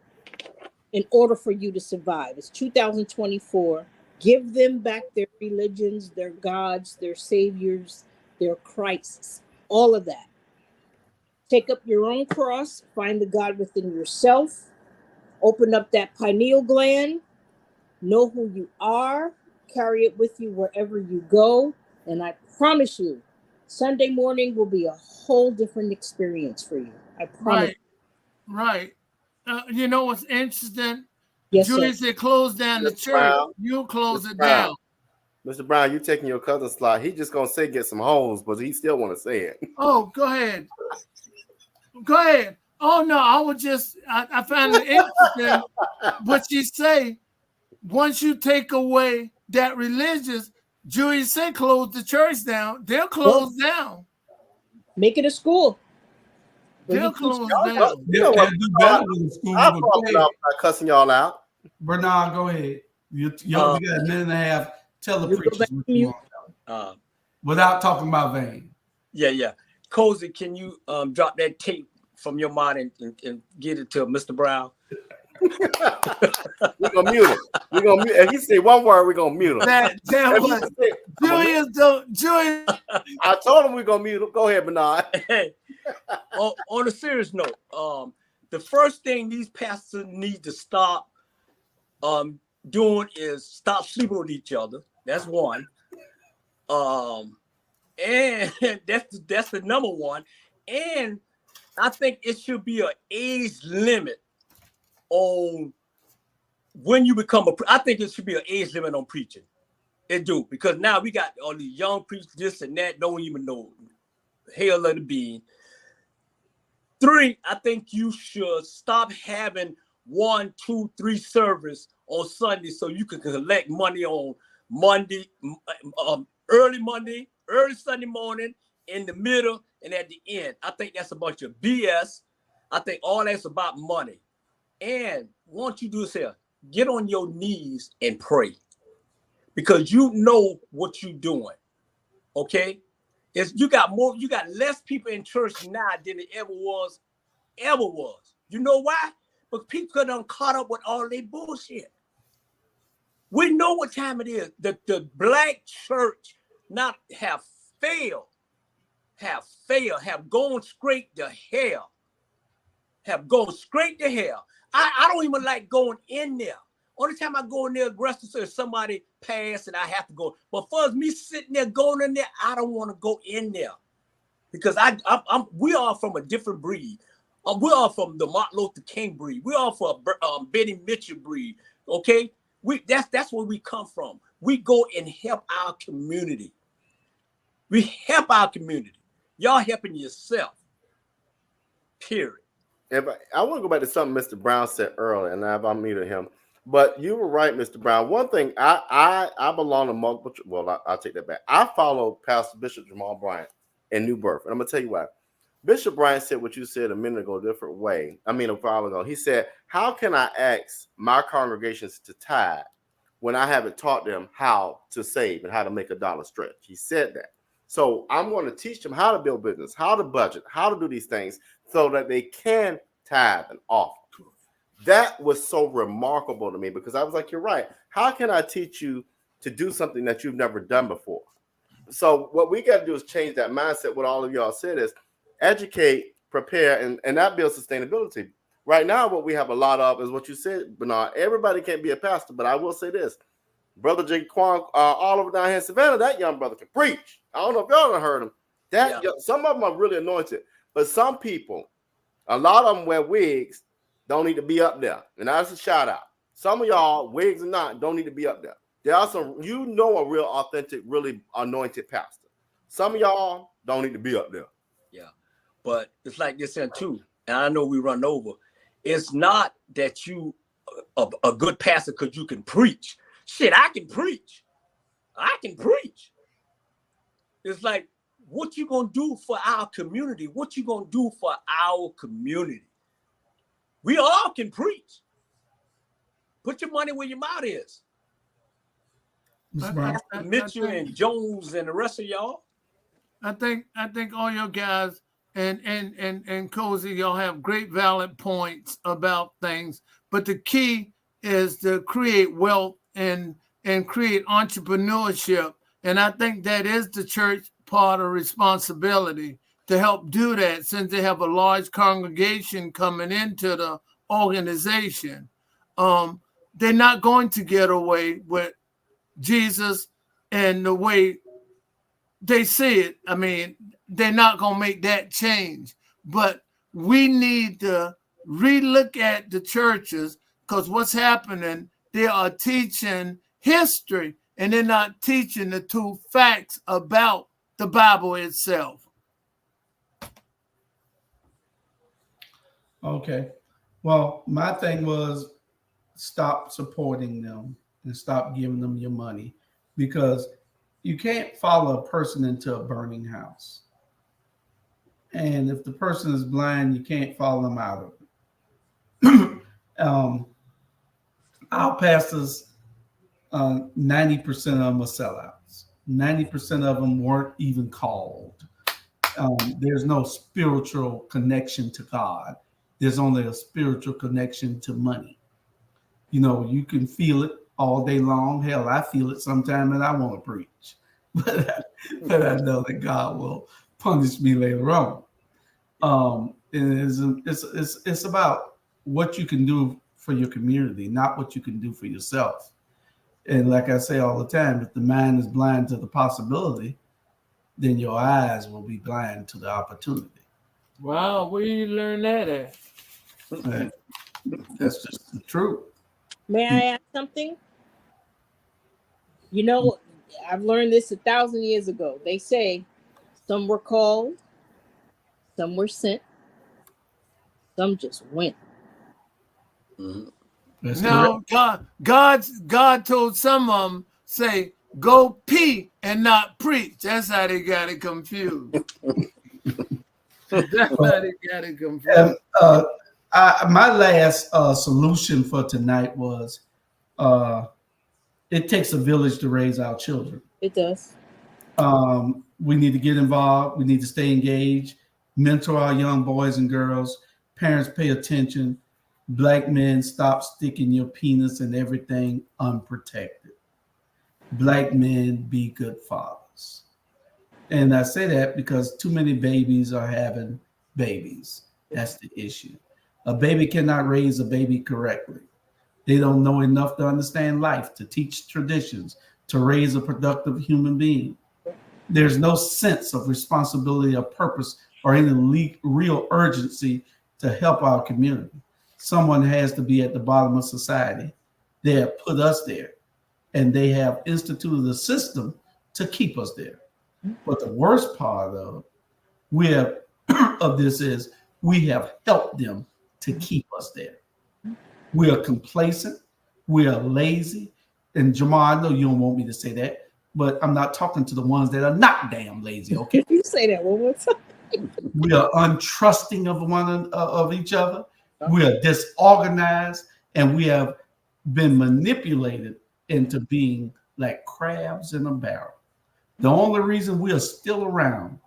in order for you to survive. It's 2024. Give them back their religions, their gods, their saviors, their Christs, all of that. Take up your own cross, find the God within yourself, open up that pineal gland, know who you are, carry it with you wherever you go, and I promise you, Sunday morning will be a whole different experience for you. I promise. Right. You know what's interesting? Yes, Julie sir. said close down the Mr. church. Brown, You close Mr. it Brown. down. Mr. Brown, you taking your cousin's slot. He just gonna say get some holes, but he still want to say it. Oh, go ahead. Go ahead. Oh no, I find it interesting what you say. Once you take away that religious, Julie said close the church down. They'll close down. Make it a school. They'll close You down. know what? They'll do better with the school. I'll But probably go get off ahead. by cussing y'all out. Bernard, go ahead. You got a minute and a half. Tell the You go preachers back what to you mute. want. Without talking about vain. Yeah. Cozy, can you drop that tape from your mind and get it to Mr. Brown? We're gonna mute him. We're gonna mute. If he say one word, we're gonna mute him. That was Julius. I told him we're gonna mute him. Go ahead, Bernard. Hey, on a serious note, the first thing these pastors need to stop doing is stop sleeping with each other. That's one. And that's the number one. And I think it should be an age limit on when you become I think it should be an age limit on preaching. It do, because now we got all these young preachers, this and that, don't even know hell of the being. 3, I think you should stop having 1, 2, 3 service on Sunday so you can collect money on Monday, early Sunday morning, in the middle, and at the end. I think that's a bunch of BS. I think all that's about money. And once you do this here, get on your knees and pray, because you know what you're doing. Okay? You got less people in church now than it ever was. You know why? Because people done caught up with all their bullshit. We know what time it is. The black church not have failed, have gone straight to hell. I don't even like going in there. Only time I go in there aggressive is somebody passed and I have to go. But for me sitting there going in there, I don't want to go in there, because we are from a different breed. We are from the Martin Luther King breed. We are from Benny Mitchell breed. Okay, that's where we come from. We go and help our community. We help our community. Y'all helping yourself. Period. I want to go back to something Mr. Brown said earlier, and I've unmuted him. But you were right, Mr. Brown. One thing, I belong to multiple. Well, I'll take that back. I follow Pastor Bishop Jamal Bryant in New Birth, and I'm gonna tell you why. Bishop Bryant said what you said a minute ago, a different way. I mean, a while ago. He said, "How can I ask my congregations to tithe when I haven't taught them how to save and how to make a dollar stretch?" He said that. So I'm going to teach them how to build business, how to budget, how to do these things so that they can tithe and offer. That was so remarkable to me, because I was like, you're right. How can I teach you to do something that you've never done before? So what we got to do is change that mindset. What all of y'all said is educate, prepare, and that builds sustainability. Right now, what we have a lot of is what you said, Bernard. Everybody can't be a pastor, but I will say this. Brother Jaquan Oliver down here in Savannah, that young brother can preach. I don't know if y'all have heard him. Some of them are really anointed, but some people, a lot of them wear wigs, don't need to be up there. And that's a shout out. Some of y'all, wigs or not, don't need to be up there. There are some, a real authentic, really anointed pastor. Some of y'all don't need to be up there. Yeah. But it's like this here too. And I know we run over. It's not that you a good pastor because you can preach. Shit, I can preach. It's like, what you gonna do for our community? What you gonna do for our community? We all can preach. Put your money where your mouth is. Mitchell and Jones and the rest of y'all. I think all your guys and Cozy, y'all have great valid points about things, but the key is to create wealth and create entrepreneurship. And I think that is the church part of responsibility to help do that, since they have a large congregation coming into the organization. They're not going to get away with Jesus and the way they see it. I mean, they're not going to make that change. But we need to relook at the churches, because what's happening, they are teaching history and they're not teaching the true facts about the Bible itself. Okay. Well, my thing was stop supporting them and stop giving them your money, because you can't follow a person into a burning house. And if the person is blind, you can't follow them out of it. Our pastors, 90% of them are sellouts. 90% of them weren't even called. There's no spiritual connection to God. There's only a spiritual connection to money. You know, you can feel it all day long. Hell, I feel it sometime and I want to preach. But I know that God will punish me later on. It's about what you can do for your community, not what you can do for yourself. And like I say all the time, if the mind is blind to the possibility, then your eyes will be blind to the opportunity. Wow, where you learn that at? That's just the truth. May I add something? You know, I've learned this 1,000 years ago. They say some were called, some were sent, some just went. That's No, God told some of them, say, go pee and not preach. That's how they got it confused. That's how they got it confused. My last solution for tonight was it takes a village to raise our children. It does. We need to get involved. We need to stay engaged, mentor our young boys and girls. Parents, pay attention. Black men, stop sticking your penis in everything unprotected. Black men, be good fathers. And I say that because too many babies are having babies. That's the issue. A baby cannot raise a baby correctly. They don't know enough to understand life, to teach traditions, to raise a productive human being. There's no sense of responsibility or purpose or any real urgency to help our community. Someone has to be at the bottom of society. They have put us there, and they have instituted a system to keep us there. But the worst part of this is we have helped them to keep us there. We are complacent. We are lazy. And Jamal, I know you don't want me to say that, but I'm not talking to the ones that are not damn lazy. Okay, You say that one more time. we are untrusting of each other. We are disorganized, and we have been manipulated into being like crabs in a barrel. The only reason we are still around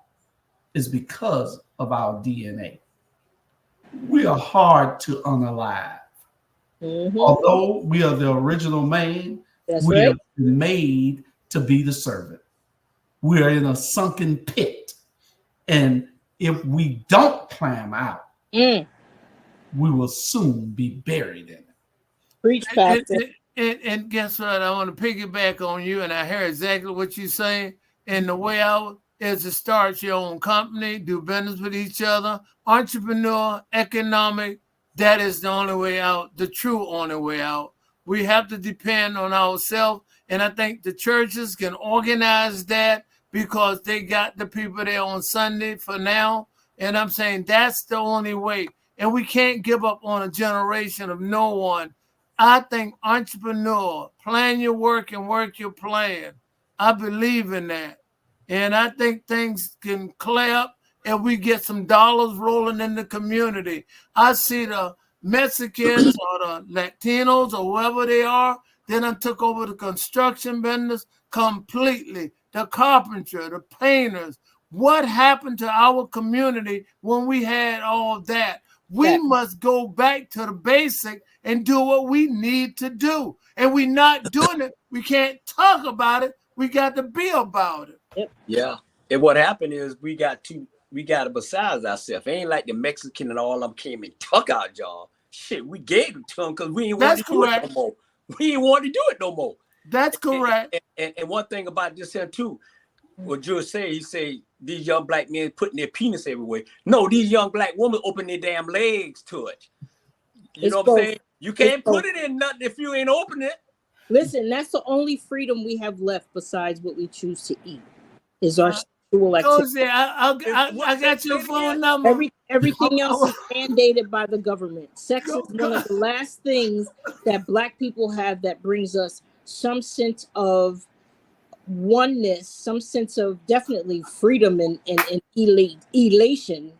is because of our DNA. We are hard to unalive. Mm-hmm. Although we are the original man, we have been made to be the servant. We are in a sunken pit. And if we don't climb out, we will soon be buried in it. Preach, Pastor. And guess what? I want to piggyback on you, and I hear exactly what you're saying. And the way out is to start your own company, do business with each other, entrepreneur, economic. That is the only way out, the true only way out. We have to depend on ourselves, and I think the churches can organize that because they got the people there on Sunday for now. And I'm saying that's the only way. And we can't give up on a generation of no one. I think entrepreneur, plan your work and work your plan. I believe in that. And I think things can clear up if we get some dollars rolling in the community. I see the Mexicans or the Latinos or whoever they are, then I took over the construction business completely. The carpenter, the painters. What happened to our community when we had all that? We must go back to the basic and do what we need to do. And we're not doing it. We can't talk about it. We got to be about it. Yeah. And what happened is we got to besides ourselves. It ain't like the Mexican and all of them came and took our job. Shit, we gave it to them because we ain't want to do it no more. We ain't want to do it no more. That's correct. And one thing about this here too, what George said, he said these young black men putting their penis everywhere. No, these young black women open their damn legs to it. You know what I'm saying? You can't put it in nothing if you ain't open it. Listen, that's the only freedom we have left besides what we choose to eat is our sexual activity. I got your phone number. Everything else is mandated by the government. Sex is one of the last things that black people have that brings us some sense of oneness, some sense of definitely freedom and elation.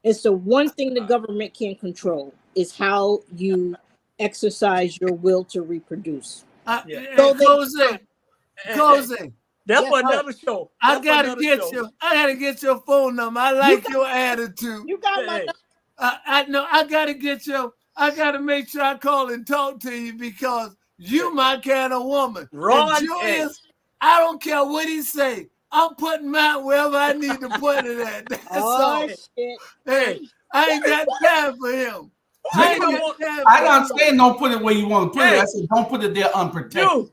It's the one thing the government can't control is how you exercise your will to reproduce. Cozy. That's for another show. I gotta get your phone number. I like your attitude. You got my number. I gotta make sure I call and talk to you because you my kind of woman. Julius, I don't care what he say. I'm putting mine wherever I need to put it at. That's all. Shit. Hey, I ain't got time for him. I don't say don't put it where you want to put it. I said don't put it there unprotected. Dude,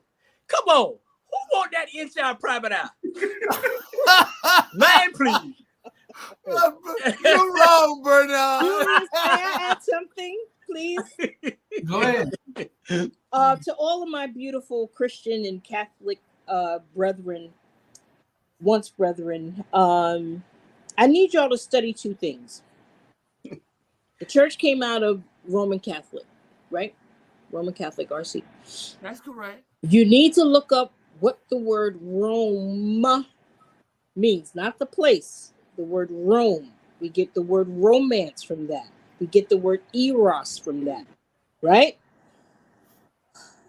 come on. Who want that inside private eye? Man, please. You're wrong, Bernard. Julius, may I add something, please? Go ahead. To all of my beautiful Christian and Catholic brethren, once brethren, I need y'all to study two things. The church came out of Roman Catholic, right? Roman Catholic RC. That's correct. You need to look up what the word Rome means, not the place. The word Rome. We get the word romance from that. We get the word eros from that, right?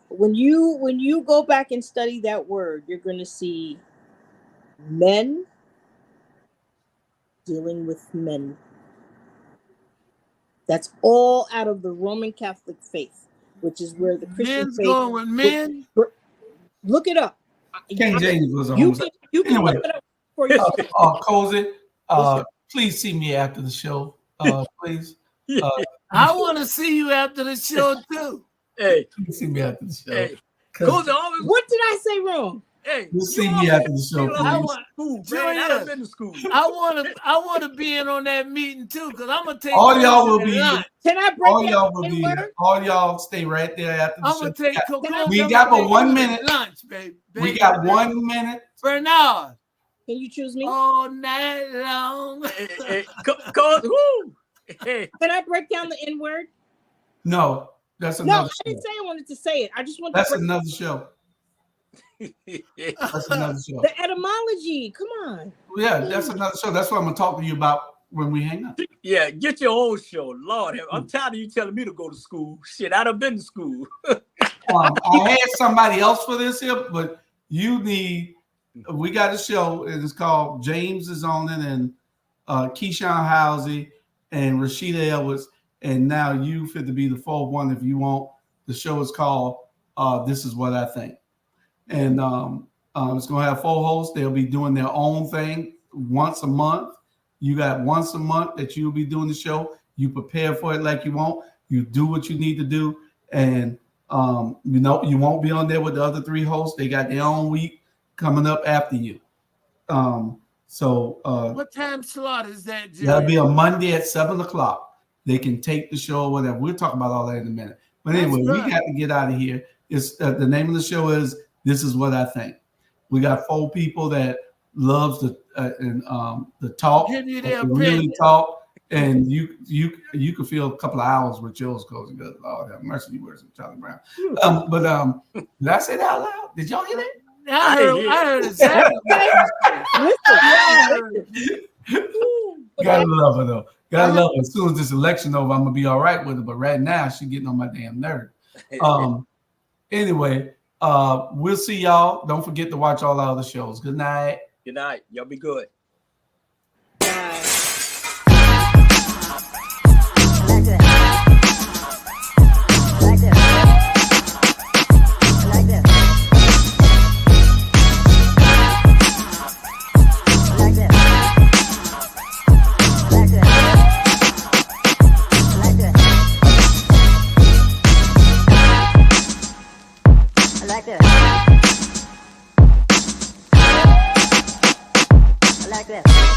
When you go back and study that word, you're going to see men dealing with men. That's all out of the Roman Catholic faith, which is where the Christian Men's faith. going with men. Look it up. King James was on. You can Anyway, look it up for yourself. Cozy, please see me after the show, please. I want to see you after the show too. Hey, please see me after the show. Hey, Cozy always. What did I say wrong? Hey, you see me after the show, please. I've been to school. I want to be in on that meeting too, because I'm gonna take all y'all will be. Can I break all y'all will in be. word? All y'all stay right there after the I'm show. gonna take. We got but 1 minute. Lunch, baby. We got 1 minute. Bernard. Can you choose me? All night long. Hey. Can I break down the N word? No, that's No, another. I didn't say I wanted to say it. I just want That's to. another show. That's another show. The etymology. Come on. Yeah, that's another show. That's what I'm gonna talk to you about when we hang up. Yeah, get your own show. Lord, I'm tired of you telling me to go to school. Shit, I'd have been to school. I had somebody else for this here, but you need. We got a show. It's called James is on it, and Keyshawn Housey and Rashida Edwards, and now you fit to be the fourth one if you want. The show is called This Is What I Think. And it's going to have 4 hosts. They'll be doing their own thing once a month. You got once a month that you'll be doing the show. You prepare for it like you want. You do what you need to do. And, you won't be on there with the other 3 hosts. They got their own week coming up after you. What time slot is that, Jerry? That'll be a Monday at 7 o'clock. They can take the show or whatever. We'll talk about all that in a minute. But anyway, we got to get out of here. It's the name of the show is This Is What I Think. We got 4 people that loves the talk, really talk, and you can fill a couple of hours with yours, Cozy. Good Lord have mercy, you worse than Charlie Brown. Did I say that out loud? Did y'all hear that? I heard it. Gotta love her though. Gotta love her. As soon as this election over, I'm gonna be all right with her. But right now, she's getting on my damn nerve. Anyway, we'll see y'all. Don't forget to watch all our other shows. Good night. Good night. Y'all be good. like this.